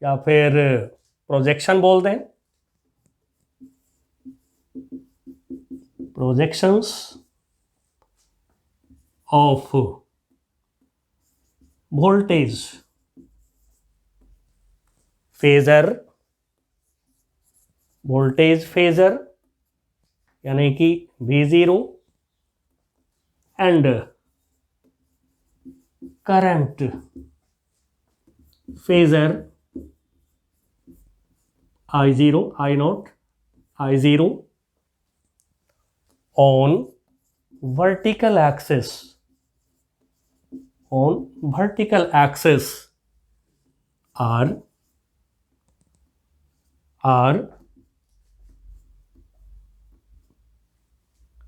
या फिर प्रोजेक्शन बोल दें, projections of voltage phasor, voltage phasor यानी कि V0 and current phasor I0 on vertical axis, are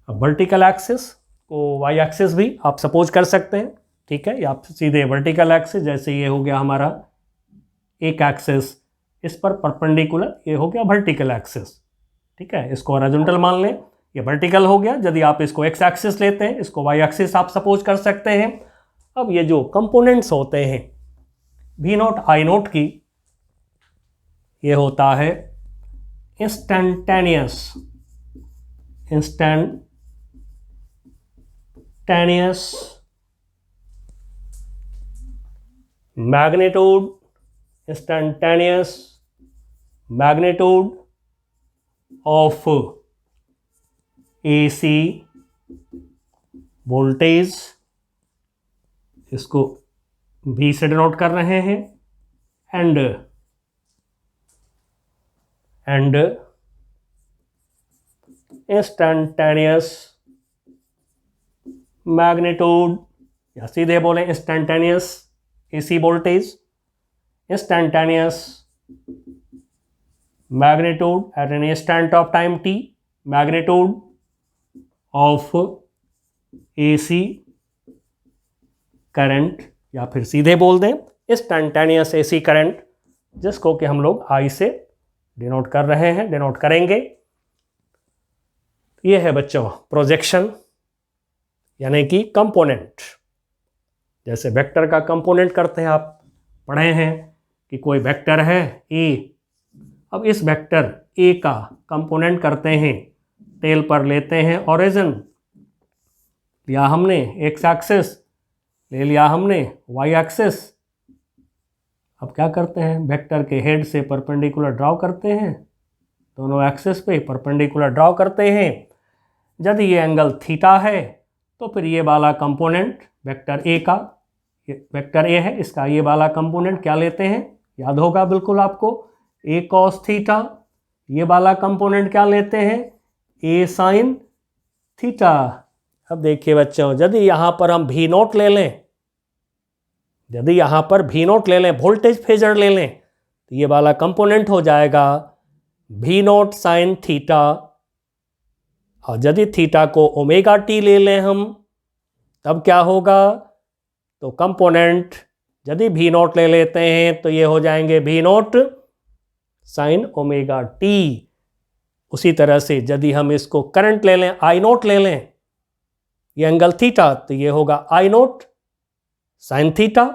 vertical axis को वाई एक्सिस भी आप सपोज कर सकते हैं। ठीक है, या आप सीधे वर्टिकल एक्सिस, जैसे ये हो गया हमारा एक एक्सिस, इस पर परपेंडिकुलर ये हो गया वर्टिकल एक्सिस। ठीक है, इसको हॉरिजॉन्टल मान लें, ये वर्टिकल हो गया। यदि आप इसको एक्स एक्सिस लेते हैं, इसको वाई एक्सिस आप सपोज कर सकते हैं। अब ये जो कंपोनेंट्स होते हैं V0 I0 की, ये होता है instantaneous magnitude of AC voltage, इसको V से डिनोट कर रहे हैं, एंड इंस्टेंटेनियस मैग्नीट्यूड, या सीधे बोले instantaneous AC voltage, instantaneous magnitude at an instant of time t, magnitude of AC current, या फिर सीधे बोल दें इंस्टेंटेनियस AC करंट, जिसको कि हम लोग I से डिनोट कर रहे हैं, डिनोट करेंगे। ये है बच्चों प्रोजेक्शन, यानी कि कंपोनेंट। जैसे वेक्टर का कंपोनेंट करते हैं, आप पढ़े हैं कि कोई वेक्टर है A, अब इस वेक्टर A का कंपोनेंट करते हैं, टेल पर लेते हैं ओरिजिन, लिया हमने एक्स एक्सिस, ले लिया हमने वाई एक्सिस। अब क्या करते हैं, वेक्टर के हेड से परपेंडिकुलर ड्रॉ करते हैं, दोनों एक्सिस पे परपेंडिकुलर ड्रॉ करते हैं। यदि ये एंगल थीटा है तो फिर ये वाला कंपोनेंट वेक्टर ए का, वेक्टर ए है, इसका ये वाला कंपोनेंट क्या लेते हैं, याद होगा बिल्कुल आपको, ए कॉस थीटा। ये वाला कंपोनेंट क्या लेते हैं, ए साइन थीटा। अब देखिए बच्चों, यदि यहाँ पर हम V0 ले लें, यदि यहाँ पर V0 ले लें, वोल्टेज फेजर ले लें, तो ये वाला कंपोनेंट हो जाएगा V0 साइन थीटा। और यदि थीटा को ओमेगा टी ले लें हम, तब क्या होगा, तो कंपोनेंट यदि भी नॉट ले लेते हैं तो ये हो जाएंगे भी नॉट साइन ओमेगा टी। उसी तरह से यदि हम इसको करंट ले लें, आई नॉट ले लें, ये एंगल थीटा, तो ये होगा आई नॉट साइन थीटा,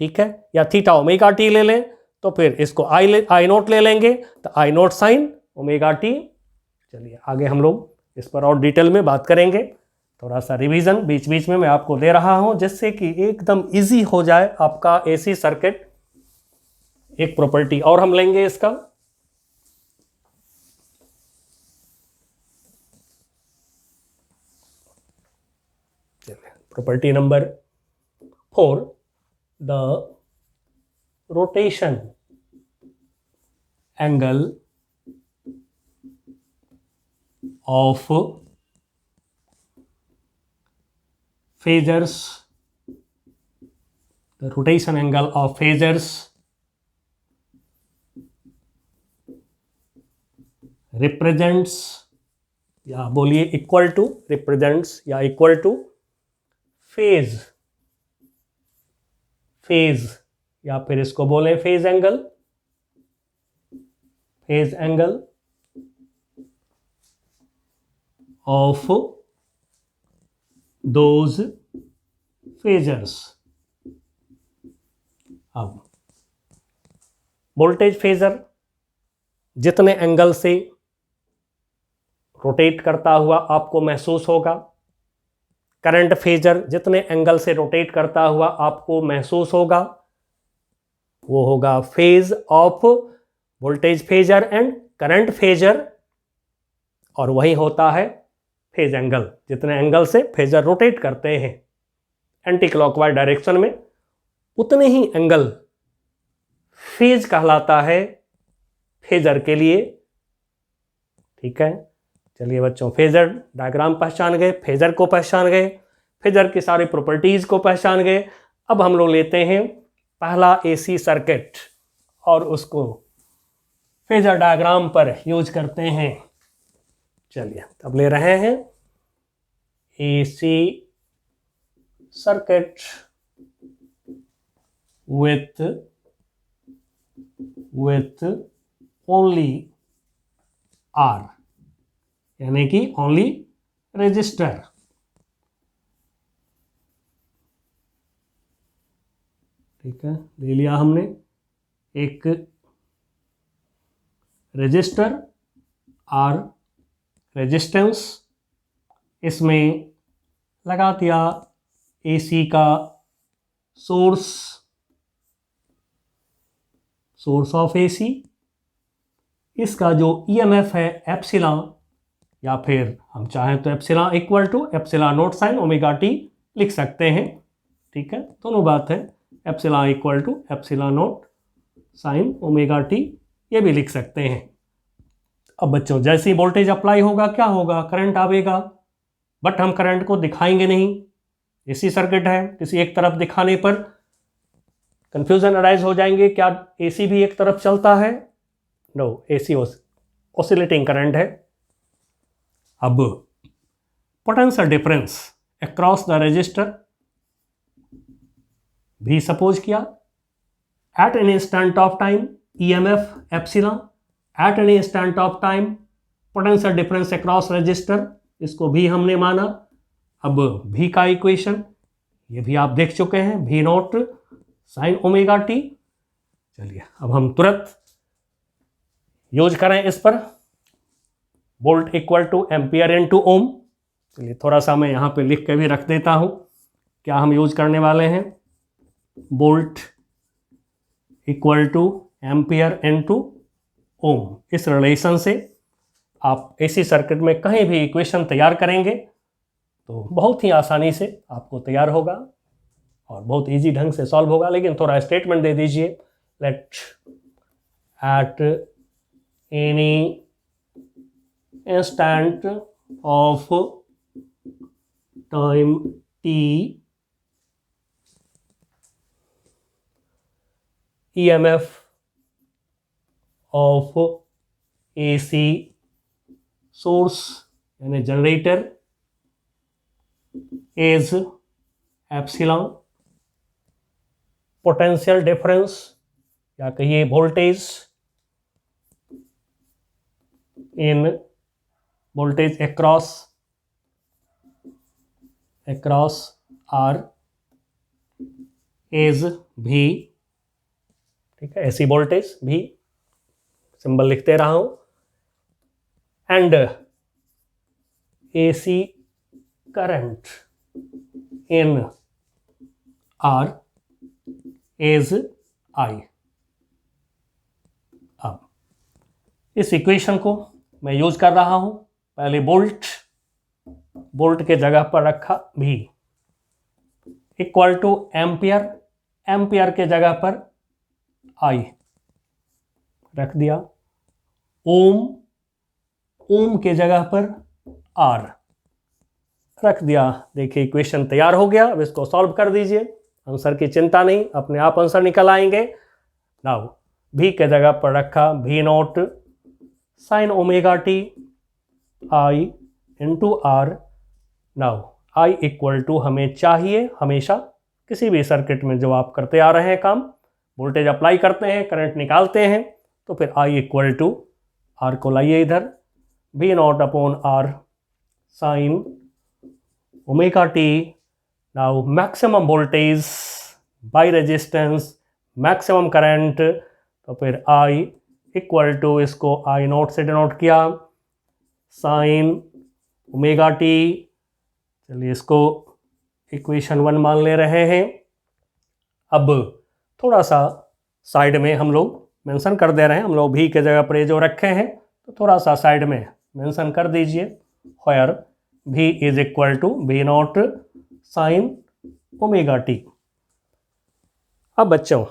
ठीक है। या थीटा ओमेगा टी ले लें तो फिर इसको आई नॉट ले लेंगे तो आई नॉट साइन ओमेगा टी। चलिए आगे हम लोग इस पर और डिटेल में बात करेंगे। थोड़ा सा रिवीजन बीच बीच में मैं आपको दे रहा हूं जिससे कि एकदम इजी हो जाए आपका एसी सर्किट। एक प्रॉपर्टी और हम लेंगे इसका, property number 4, the rotation angle of phasors, the rotation angle of phasors represents या बोलिए इक्वल टू, रिप्रेजेंट्स या इक्वल टू फेज, फेज या फिर इसको बोले phase angle, phase angle of those phasors। अब वोल्टेज फेजर जितने एंगल से रोटेट करता हुआ आपको महसूस होगा, करंट फेजर जितने एंगल से रोटेट करता हुआ आपको महसूस होगा, वो होगा phase of voltage phasor and current phasor. और वही होता है फेज एंगल, जितने एंगल से फेजर रोटेट करते हैं एंटी क्लॉकवाइज डायरेक्शन में, उतने ही एंगल फेज कहलाता है फेजर के लिए, ठीक है। चलिए बच्चों, फेजर डायग्राम पहचान गए, फेजर को पहचान गए, फेजर की सारी प्रॉपर्टीज को पहचान गए। अब हम लोग लेते हैं पहला एसी सर्किट और उसको फेजर डायग्राम पर यूज करते हैं। चलिए अब ले रहे हैं AC circuit with only R, यानी कि ओनली रजिस्टर। ठीक है, ले लिया हमने एक रजिस्टर R रेजिस्टेंस, इसमें लगा दिया एसी का सोर्स, सोर्स ऑफ एसी। इसका जो ईएमएफ है एप्सिलॉन, या फिर हम चाहें तो epsilon equal to epsilon naught sine omega T लिख सकते हैं, ठीक है। दोनों बात है, epsilon equal to epsilon naught sine omega T ये भी लिख सकते हैं। अब बच्चों जैसे ही वोल्टेज अप्लाई होगा क्या होगा, करंट आवेगा, बट हम करंट को दिखाएंगे नहीं। एसी सर्किट है, किसी एक तरफ दिखाने पर कंफ्यूजन अराइज हो जाएंगे, क्या एसी भी एक तरफ चलता है? नो, एसी ऑसिलेटिंग करंट है। अब potential difference across the resistor भी सपोज किया, at an instant of time EMF epsilon, at an instant of time potential difference across resistor, इसको भी हमने माना। अब भी का इक्वेशन ये भी आप देख चुके हैं, भी नॉट साइन ओमेगा टी। चलिए अब हम तुरंत यूज करें इस पर, volt equal to ampere into ohm. चलिए थोड़ा सा मैं यहाँ पे लिख के भी रख देता हूँ क्या हम यूज करने वाले हैं, volt equal to ampere into ohm. इस रिलेशन से आप एसी सर्किट में कहीं भी इक्वेशन तैयार करेंगे तो बहुत ही आसानी से आपको तैयार होगा और बहुत इजी ढंग से सॉल्व होगा। लेकिन थोड़ा स्टेटमेंट दे दीजिए, let at any instant of time T EMF of AC source यानी generator is epsilon, potential difference या कहिए voltage in voltage across R is भी, ठीक है, ऐसी वोल्टेज भी सिंबल लिखते रहा हूं, and AC current in R is I। अब इस इक्वेशन को मैं यूज कर रहा हूं, पहले वोल्ट के जगह पर रखा V इक्वल टू एम्पियर के जगह पर I रख दिया, ओम के जगह पर R रख दिया। देखिए इक्वेशन तैयार हो गया। अब इसको सॉल्व कर दीजिए, आंसर की चिंता नहीं, अपने आप आंसर निकल आएंगे। नाउ V के जगह पर रखा V0 sine omega T I into R। Now I equal to हमें चाहिए हमेशा किसी भी सर्किट में जो आप करते आ रहे हैं काम, वोल्टेज अप्लाई करते हैं, करंट निकालते हैं, तो फिर I इक्वल टू R को लाइए इधर, V0 upon R sign omega T. Now maximum voltage by resistance, maximum current, तो फिर I इक्वल टू, इसको I0 से डिनोट किया, साइन ओमेगा टी। चलिए इसको इक्वेशन 1 मान ले रहे हैं। अब थोड़ा सा साइड में हम लोग मेंशन कर दे रहे हैं, हम लोग भी के जगह पर ये जो रखे हैं तो थोड़ा सा साइड में मेंशन कर दीजिए, where V is equal to V0 sine omega T. अब बच्चों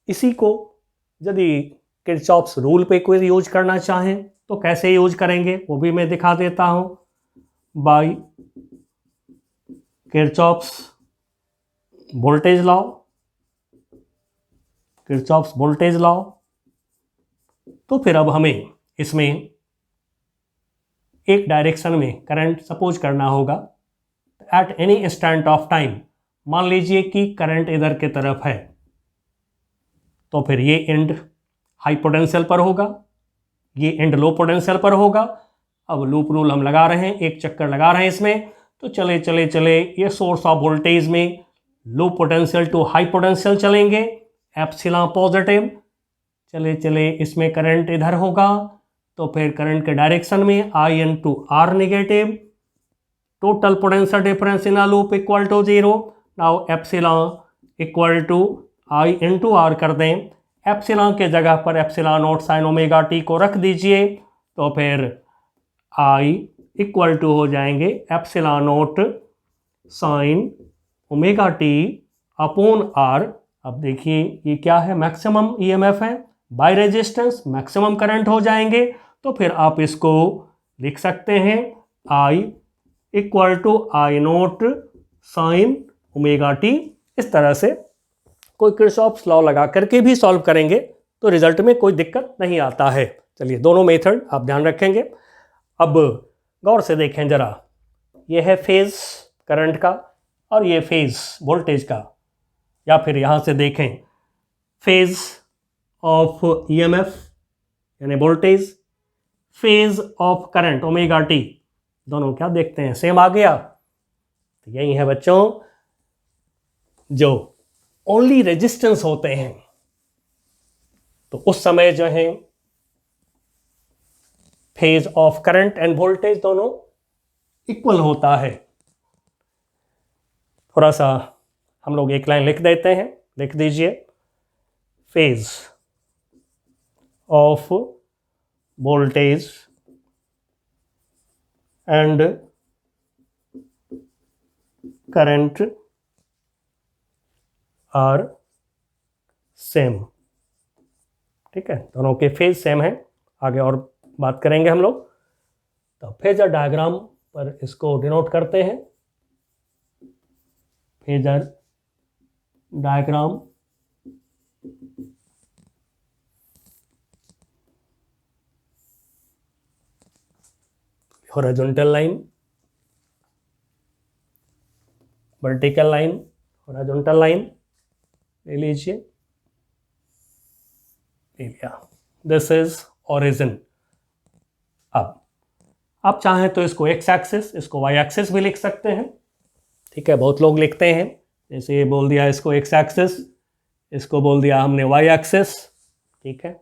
इसी को यदि किरचॉफ्स रूल पे कोई यूज करना चाहें तो कैसे यूज करेंगे वो भी मैं दिखा देता हूं। बाय किरचॉफ्स वोल्टेज लॉ, तो फिर अब हमें इसमें एक डायरेक्शन में करंट सपोज करना होगा eight any instant of time. मान लीजिए कि करंट इधर की तरफ है, तो फिर ये एंड हाई पोटेंशियल पर होगा, ये एंड लो पोटेंशियल पर होगा। अब लूप रूल हम लगा रहे हैं, एक चक्कर लगा रहे हैं इसमें, तो चले ये सोर्स ऑफ वोल्टेज में low potential to high potential चलेंगे, एप्सिलॉन पॉजिटिव। चले इसमें करंट इधर होगा, तो फिर करंट के डायरेक्शन में I into R negative, total potential difference in a loop equal to 0। Now epsilon equal to I into R कर दें, एप्सिलॉन के जगह पर epsilon naught sine omega T को रख दीजिए, तो फिर I इक्वल टू हो जाएंगे epsilon naught sine omega T upon R। अब देखिए ये क्या है, मैक्सिमम EMF है, बाय रेजिस्टेंस मैक्सिमम करंट हो जाएंगे, तो फिर आप इसको लिख सकते हैं I equal to I0 sine omega T. इस तरह से कोई किरचॉफ्स लॉ लगा करके भी सॉल्व करेंगे तो रिजल्ट में कोई दिक्कत नहीं आता है। चलिए दोनों मेथड आप ध्यान रखेंगे। अब गौर से देखें जरा, ये है फेज करंट का और ये फेज वोल्टेज का, या फिर यहाँ से देखें फेज ऑफ EMF यानी voltage, phase of current omega T, दोनों क्या देखते हैं सेम आ गया। तो यही है बच्चों, जो ओनली रेजिस्टेंस होते हैं तो उस समय जो है phase of current end voltage दोनों इक्वल होता है। थोड़ा सा हम लोग एक लाइन लिख देते हैं, लिख दीजिए, phase of voltage and current are same. ठीक है, दोनों के फेज सेम है। आगे और बात करेंगे हम लोग। तो फेजर डायग्राम पर इसको डिनोट करते हैं, phasor diagram horizontal line, vertical line, horizontal line, ले लीजिए, ले लिया, दिस इज ओरिजिन। अब आप चाहें तो इसको एक्स एक्सिस, इसको वाई एक्सिस भी लिख सकते हैं, ठीक है, बहुत लोग लिखते हैं, जैसे ये बोल दिया इसको एक्स एक्सिस, इसको बोल दिया हमने वाई एक्सिस, ठीक है।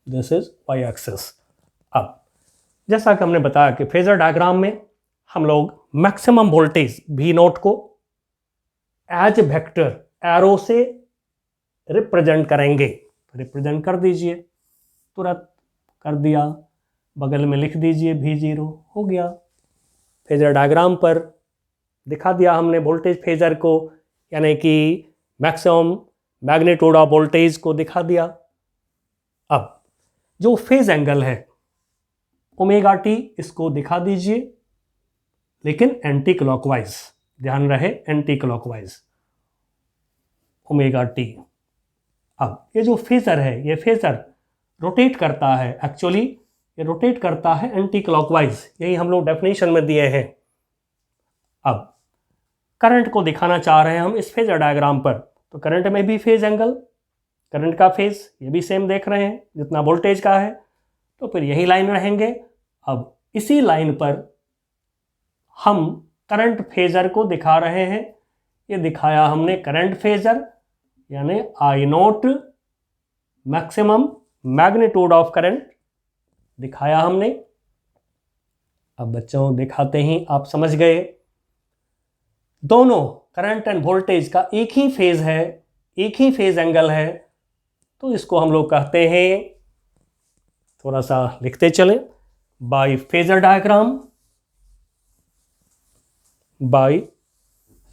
This is Y axis. अब जैसा कि हमने बताया कि फेजर डायग्राम में हम लोग मैक्सिमम वोल्टेज वी नोट को एज वेक्टर एरो से रिप्रेजेंट करेंगे। रिप्रेजेंट कर दीजिए, तुरंत कर दिया, बगल में लिख दीजिए V0, हो गया। फेजर डायग्राम पर दिखा दिया हमने वोल्टेज फेजर को, यानी कि मैक्सिमम मैग्नीट्यूड ऑफ वोल्टेज को दिखा दिया। अब जो फेज एंगल है ओमेगा टी, इसको दिखा दीजिए, लेकिन एंटी क्लॉकवाइज, ध्यान रहे एंटी क्लॉकवाइज ओमेगा टी। अब ये जो फेजर है, ये फेजर रोटेट करता है, एक्चुअली ये रोटेट करता है एंटी क्लॉकवाइज, यही हम लोग डेफिनेशन में दिए हैं। अब करंट को दिखाना चाह रहे हैं हम इस फेजर डायग्राम पर, तो करंट में भी फेज एंगल, करंट का फेज ये भी सेम देख रहे हैं जितना वोल्टेज का है, तो फिर यही लाइन रहेंगे। अब इसी लाइन पर हम करंट फेजर को दिखा रहे हैं, ये दिखाया हमने करंट फेजर, यानी I naught maximum magnitude of current दिखाया हमने। अब बच्चों दिखाते ही आप समझ गए, दोनों करंट एंड वोल्टेज का एक ही फेज है, एक ही फेज एंगल है, तो इसको हम लोग कहते हैं, थोड़ा सा लिखते चले, by phasor diagram, by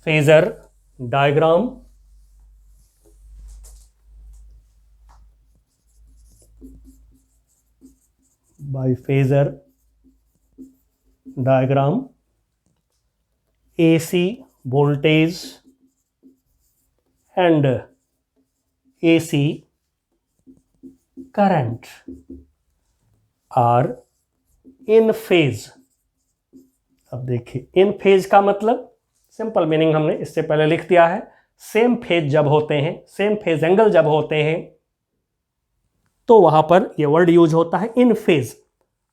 phasor diagram, by phasor diagram, AC voltage and AC current are in phase। अब देखिए इन फेज का मतलब सिंपल मीनिंग हमने इससे पहले लिख दिया है, सेम फेज जब होते हैं, सेम फेज एंगल जब होते हैं, तो वहां पर ये वर्ड यूज होता है इन फेज।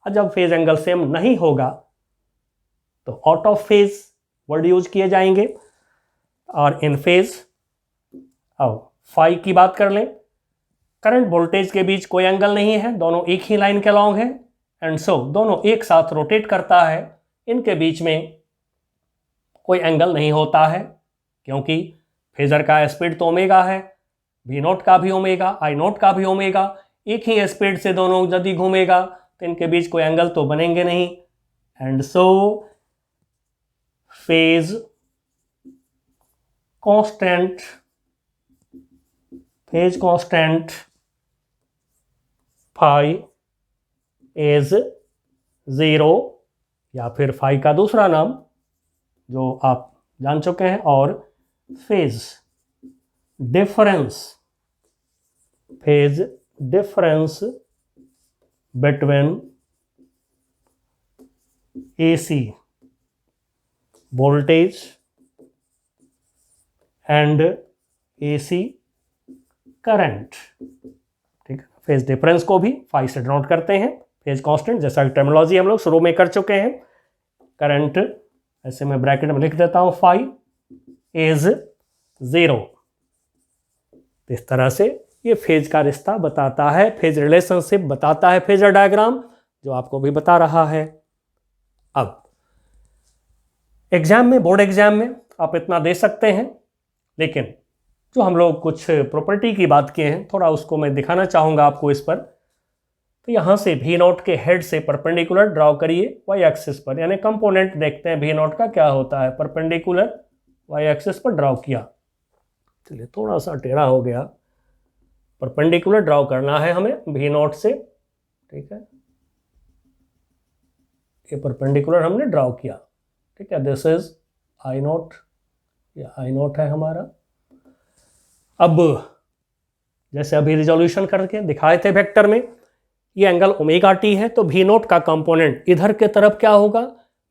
और जब फेज एंगल सेम नहीं होगा तो out of phase word use किए जाएंगे। और इन फेज, अब फाई की बात कर लें, करंट वोल्टेज के बीच कोई एंगल नहीं है, दोनों एक ही लाइन के लॉन्ग है, एंड सो दोनों एक साथ रोटेट करता है, इनके बीच में कोई एंगल नहीं होता है, क्योंकि फेजर का स्पीड तो ओमेगा है, वी नोट का भी ओमेगा, आई नोट का भी ओमेगा, एक ही स्पीड से दोनों यदि घूमेगा तो इनके बीच कोई एंगल तो बनेंगे नहीं, and so phase constant, phase constant phi is 0, या फिर फाई का दूसरा नाम जो आप जान चुके हैं, और phase difference, phase difference between AC voltage and AC current, ठीक है। फेज डिफरेंस को भी फाई से डिनोट करते हैं, फेज कांस्टेंट जैसा टर्मिनोलॉजी हम लोग शुरू में कर चुके हैं। करंट ऐसे मैं ब्रैकेट में लिख देता हूं, फाई इज 0। इस तरह से ये फेज का रिश्ता बताता है, फेज रिलेशनशिप बताता है फेजर डायग्राम, जो आपको भी बता रहा है। अब एग्जाम में, बोर्ड एग्जाम में आप इतना दे सकते हैं, लेकिन जो हम लोग कुछ प्रॉपर्टी की बात किए हैं, थोड़ा उसको मैं दिखाना चाहूँगा आपको इस पर। तो यहाँ से वी नोट के हेड से परपेंडिकुलर ड्रॉ करिए वाई एक्सिस पर, यानी कंपोनेंट देखते हैं वी नोट का क्या होता है, परपेंडिकुलर वाई एक्सिस पर ड्रॉ किया। चलिए थोड़ा सा टेढ़ा हो गया, परपेंडिकुलर ड्रॉ करना है हमें वी नोट से, ठीक है। ये परपेंडिकुलर हमने ड्रॉ किया, ठीक है। दिस इज आई नोट, ये आई नोट है हमारा। अब जैसे अभी रिजोल्यूशन करके दिखाए थे वेक्टर में, ये एंगल ओमेगा टी है, तो वी नोट का कंपोनेंट इधर के तरफ क्या होगा,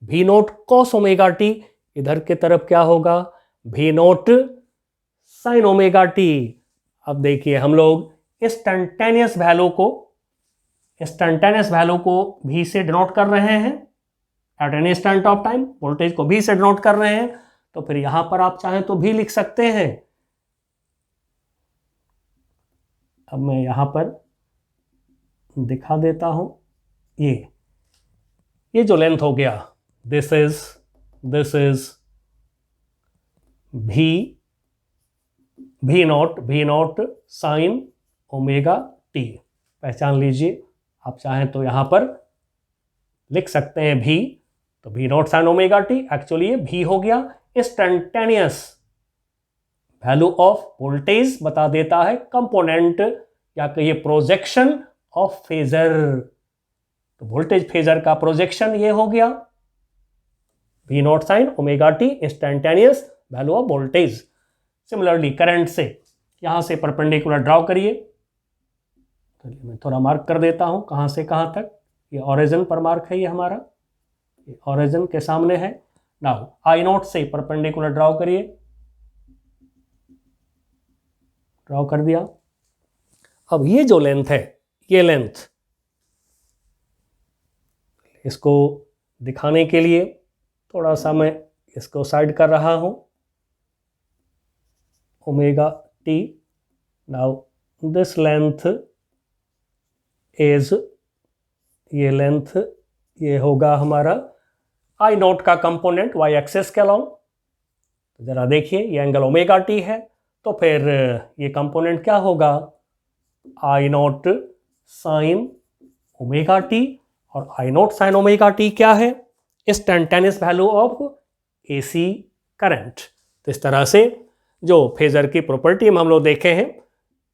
भी नोट कॉस ओमेगा टी, इधर की तरफ क्या होगा, भी नोट साइन ओमेगा टी। अब देखिए हम लोग इंस्टेंटेनियस वैल्यू को भी से डिनोट कर रहे हैं, at an instant of time, voltage को भी से डिनोट कर रहे हैं, तो फिर यहां पर आप चाहें तो भी लिख सकते हैं। अब मैं यहां पर दिखा देता हूं, ये जो लेंथ हो गया, दिस इज भी नॉट साइन ओमेगा टी, पहचान लीजिए। आप चाहें तो यहां पर लिख सकते हैं भी, तो भी not sine omega T, actually ये भी हो गया इंस्टेंटेनियस वैल्यू ऑफ वोल्टेज बता देता है, कंपोनेंट या कहिए प्रोजेक्शन ऑफ फेजर। तो वोल्टेज फेजर का प्रोजेक्शन ये हो गया भी not sine omega T, instantaneous value of voltage. Similarly current से यहां से परपेंडिकुलर ड्रॉ करिए, चलिए मैं थोड़ा मार्क कर देता हूं कहां से कहां तक, ये ओरिजिन पर मार्क है, ये हमारा ये ओरिजिन के सामने है। नाउ आई नोट से परपेंडिकुलर ड्रॉ करिए, ड्रॉ कर दिया। अब ये जो लेंथ है, ये लेंथ, इसको दिखाने के लिए थोड़ा सा मैं इसको साइड कर रहा हूं, omega T. Now this length is, ये लेंथ ये होगा हमारा आई नोट का कंपोनेंट वाई एक्सिस के अलोंग। तो जरा देखिए ये एंगल ओमेगा टी है, तो फिर ये कंपोनेंट क्या होगा, आई नोट साइन ओमेगा टी, और आई नोट साइन ओमेगा टी क्या है, instantaneous value of AC current. तो इस तरह से जो फेजर की प्रॉपर्टी हम लोग देखे हैं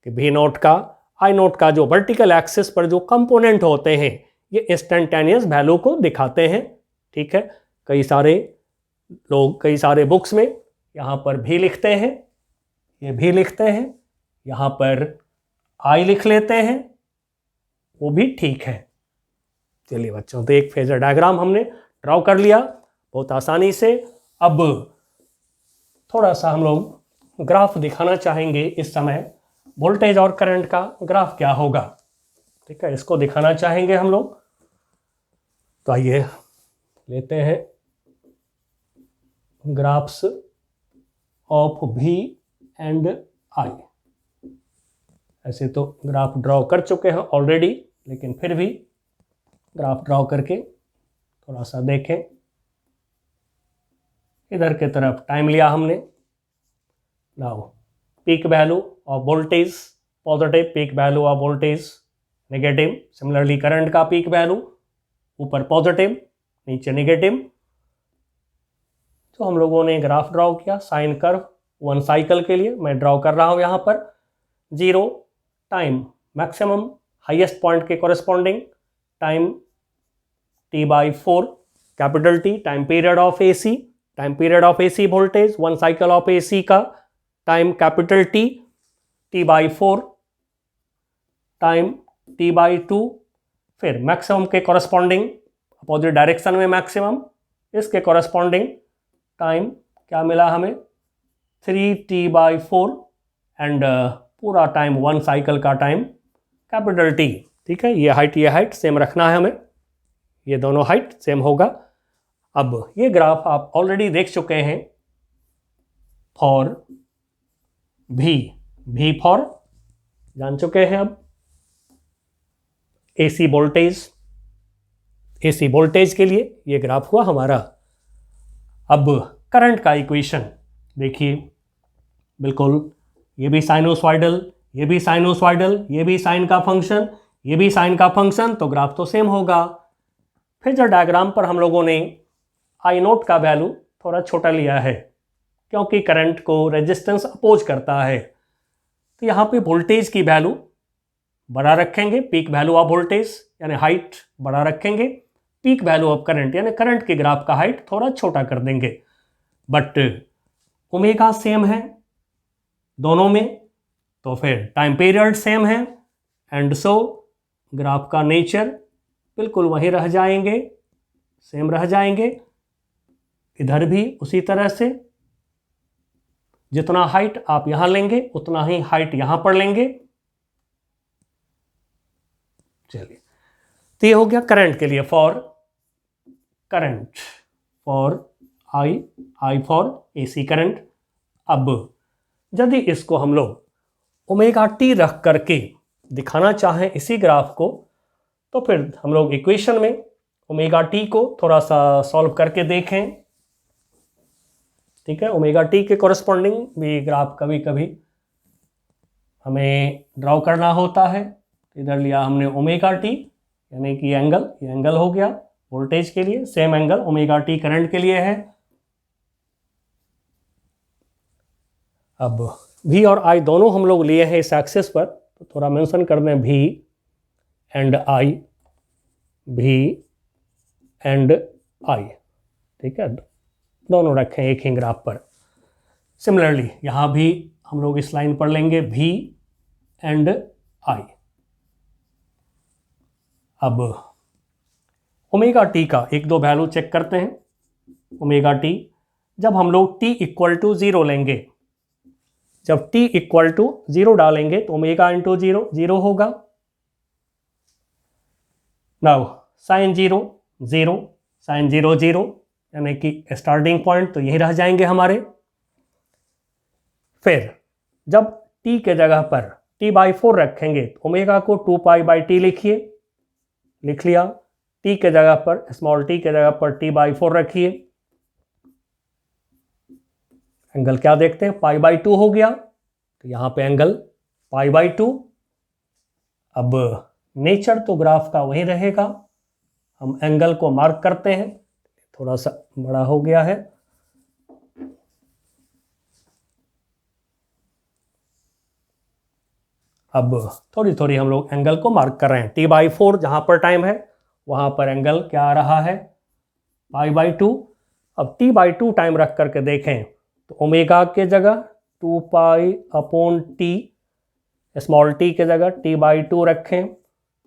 कि भी नोट का आई नोट का जो वर्टिकल एक्सिस पर जो कंपोनेंट होते हैं ये इंस्टेंटेनियस वैल्यू को दिखाते हैं। ठीक है, कई सारे लोग कई सारे बुक्स में यहाँ पर भी लिखते हैं, ये भी लिखते हैं, यहाँ पर आई लिख लेते हैं, वो भी ठीक है। चलिए बच्चों, तो एक फेजर डायग्राम हमने ड्रॉ कर लिया बहुत आसानी से। अब थोड़ा सा हम लोग ग्राफ दिखाना चाहेंगे इस समय, वोल्टेज और करंट का ग्राफ क्या होगा। ठीक है, इसको दिखाना चाहेंगे हम लोग। तो आइए लेते हैं ग्राफ्स ऑफ भी एंड आई। ऐसे तो ग्राफ ड्रॉ कर चुके हैं ऑलरेडी, लेकिन फिर भी ग्राफ ड्रॉ करके थोड़ा सा देखें। इधर के तरफ टाइम लिया हमने। Now peak value of voltage positive, peak value of voltage negative. Similarly current का पीक वैल्यू ऊपर पॉजिटिव नीचे नेगेटिव। तो हम लोगों ने ग्राफ ड्रॉ किया साइन कर्व 1 साइकिल के लिए। मैं ड्रॉ कर रहा हूं यहां पर 0 टाइम मैक्सिमम हाईएस्ट पॉइंट के corresponding time T/4 capital T time period of AC, time period of AC voltage 1 cycle of AC का time capital T T/4 time T/2, फिर मैक्सिमम के कॉरेस्पॉन्डिंग अपोजिट डायरेक्शन में maximum, इसके corresponding time क्या मिला हमें 3T/4 and पूरा time 1 cycle का टाइम कैपिटल T। ठीक है, ये हाइट सेम रखना है हमें, ये दोनों हाइट सेम होगा। अब ये ग्राफ आप ऑलरेडी देख चुके हैं फॉर भी फॉर जान चुके हैं। अब AC वोल्टेज के लिए ये ग्राफ हुआ हमारा। अब करंट का इक्वेशन देखिए, बिल्कुल ये भी साइनोसॉइडल, ये भी साइनोसॉइडल, ये भी साइन का फंक्शन, ये भी साइन का फंक्शन, तो ग्राफ तो सेम होगा। फेजर डायग्राम पर हम लोगों ने आई नोट का वैल्यू थोड़ा छोटा लिया है क्योंकि करंट को रेजिस्टेंस अपोज करता है। तो यहाँ पे वोल्टेज की वैल्यू बड़ा रखेंगे, पीक वैल्यू ऑफ वोल्टेज यानी हाइट बड़ा रखेंगे, पीक वैल्यू ऑफ करंट यानी करंट के ग्राफ का हाइट थोड़ा छोटा कर देंगे। बट ओमेगा सेम है दोनों में, तो फिर टाइम पीरियड सेम है एंड सो ग्राफ का नेचर बिल्कुल वहीं रह जाएंगे, सेम रह जाएंगे। इधर भी उसी तरह से जितना हाइट आप यहां लेंगे उतना ही हाइट यहां पर लेंगे। चलिए, तो ये हो गया करंट के लिए, for current, for I for AC current. अब यदि इसको हम लोग ओमेगा टी रख करके दिखाना चाहें इसी ग्राफ को, तो फिर हम लोग इक्वेशन में ओमेगा टी को थोड़ा सा सॉल्व करके देखें। ठीक है, ओमेगा टी के कॉरस्पॉन्डिंग भी ग्राफ कभी कभी हमें ड्रॉ करना होता है। इधर लिया हमने ओमेगा टी, यानी कि एंगल, ये एंगल हो गया वोल्टेज के लिए, same angle omega T current के लिए है। अब V और I दोनों हम लोग लिए हैं इस एक्सिस पर, तो थोड़ा मेंशन कर दें V and I, V and I। ठीक है, दोनों रखें एक ही ग्राफ पर। सिमिलरली यहाँ भी हम लोग इस लाइन पर लेंगे V एंड I। अब ओमेगा टी का एक दो वैल्यू चेक करते हैं। ओमेगा टी जब हम लोग t इक्वल टू 0 लेंगे, जब t इक्वल टू 0 डालेंगे तो ओमेगा इंटू 0 0 होगा। नाउ साइन 0 0, साइन 0 0, यानी कि स्टार्टिंग पॉइंट तो यही रह जाएंगे हमारे। फिर जब t के जगह पर t/4 रखेंगे तो ओमेगा को 2π/t लिखिए, लिख लिया। t के जगह पर, स्मॉल t के जगह पर t/4 रखिए। एंगल क्या देखते हैं, π/2 हो गया, तो यहां पे एंगल π/2। अब नेचर तो ग्राफ का वही रहेगा, हम एंगल को मार्क करते हैं, थोड़ा सा बड़ा हो गया है। अब थोड़ी थोड़ी हम लोग एंगल को मार्क कर रहे हैं। t/4 जहां पर टाइम है वहां पर एंगल क्या आ रहा है, π/2। अब t/2 टाइम रख करके देखें तो ओमेगा के जगह 2π/t, स्मॉल t के जगह t/2 रखें,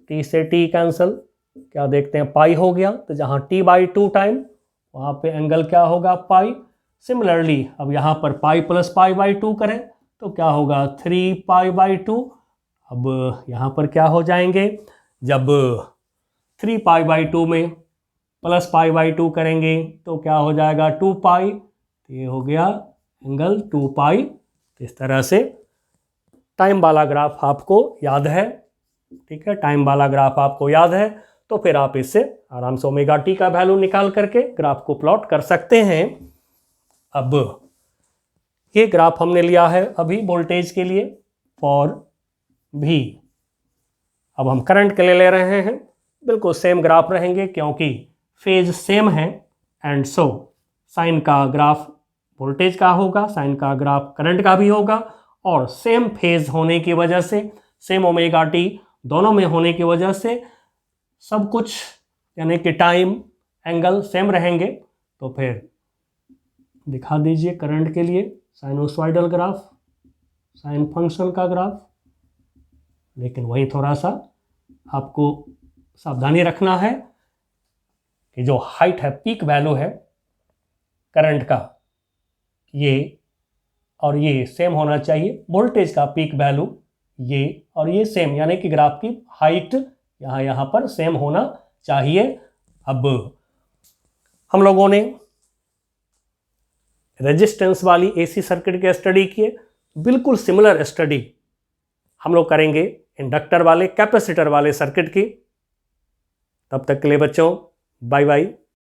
t से t कैंसिल, क्या देखते हैं पाई हो गया। तो जहां t/2 टाइम वहां पे एंगल क्या होगा, पाई। सिमिलरली अब यहाँ पर पाई प्लस π/2 करें तो क्या होगा, 3π/2। अब यहाँ पर क्या हो जाएंगे, जब 3π/2 में प्लस π/2 करेंगे तो क्या हो जाएगा, 2π। तो ये हो गया एंगल 2π। इस तरह से टाइम वाला ग्राफ आपको याद है। ठीक है, टाइम वाला ग्राफ आपको याद है तो फिर आप इससे आराम से ओमेगा टी का वैल्यू निकाल करके ग्राफ को प्लॉट कर सकते हैं। अब ये ग्राफ हमने लिया है अभी वोल्टेज के लिए, फॉर V। अब हम करंट के लिए ले रहे हैं, बिल्कुल सेम ग्राफ रहेंगे क्योंकि फेज सेम है। एंड सो साइन का ग्राफ वोल्टेज का होगा, साइन का ग्राफ करंट का भी होगा, और सेम फेज होने की वजह से, सेम ओमेगा टी दोनों में होने की वजह से सब कुछ, यानी कि टाइम एंगल सेम रहेंगे। तो फिर दिखा दीजिए करंट के लिए साइनोसॉइडल ग्राफ, साइन फंक्शन का ग्राफ। लेकिन वही थोड़ा सा आपको सावधानी रखना है कि जो हाइट है, पीक वैल्यू है करंट का, ये और ये सेम होना चाहिए। वोल्टेज का पीक वैल्यू ये और ये सेम, यानी कि ग्राफ की हाइट यहाँ पर सेम होना चाहिए। अब हम लोगों ने रेजिस्टेंस वाली एसी सर्किट की स्टडी की है, बिल्कुल सिमिलर स्टडी हम लोग करेंगे इंडक्टर वाले, कैपेसिटर वाले सर्किट की। तब तक के लिए बच्चों बाय बाय।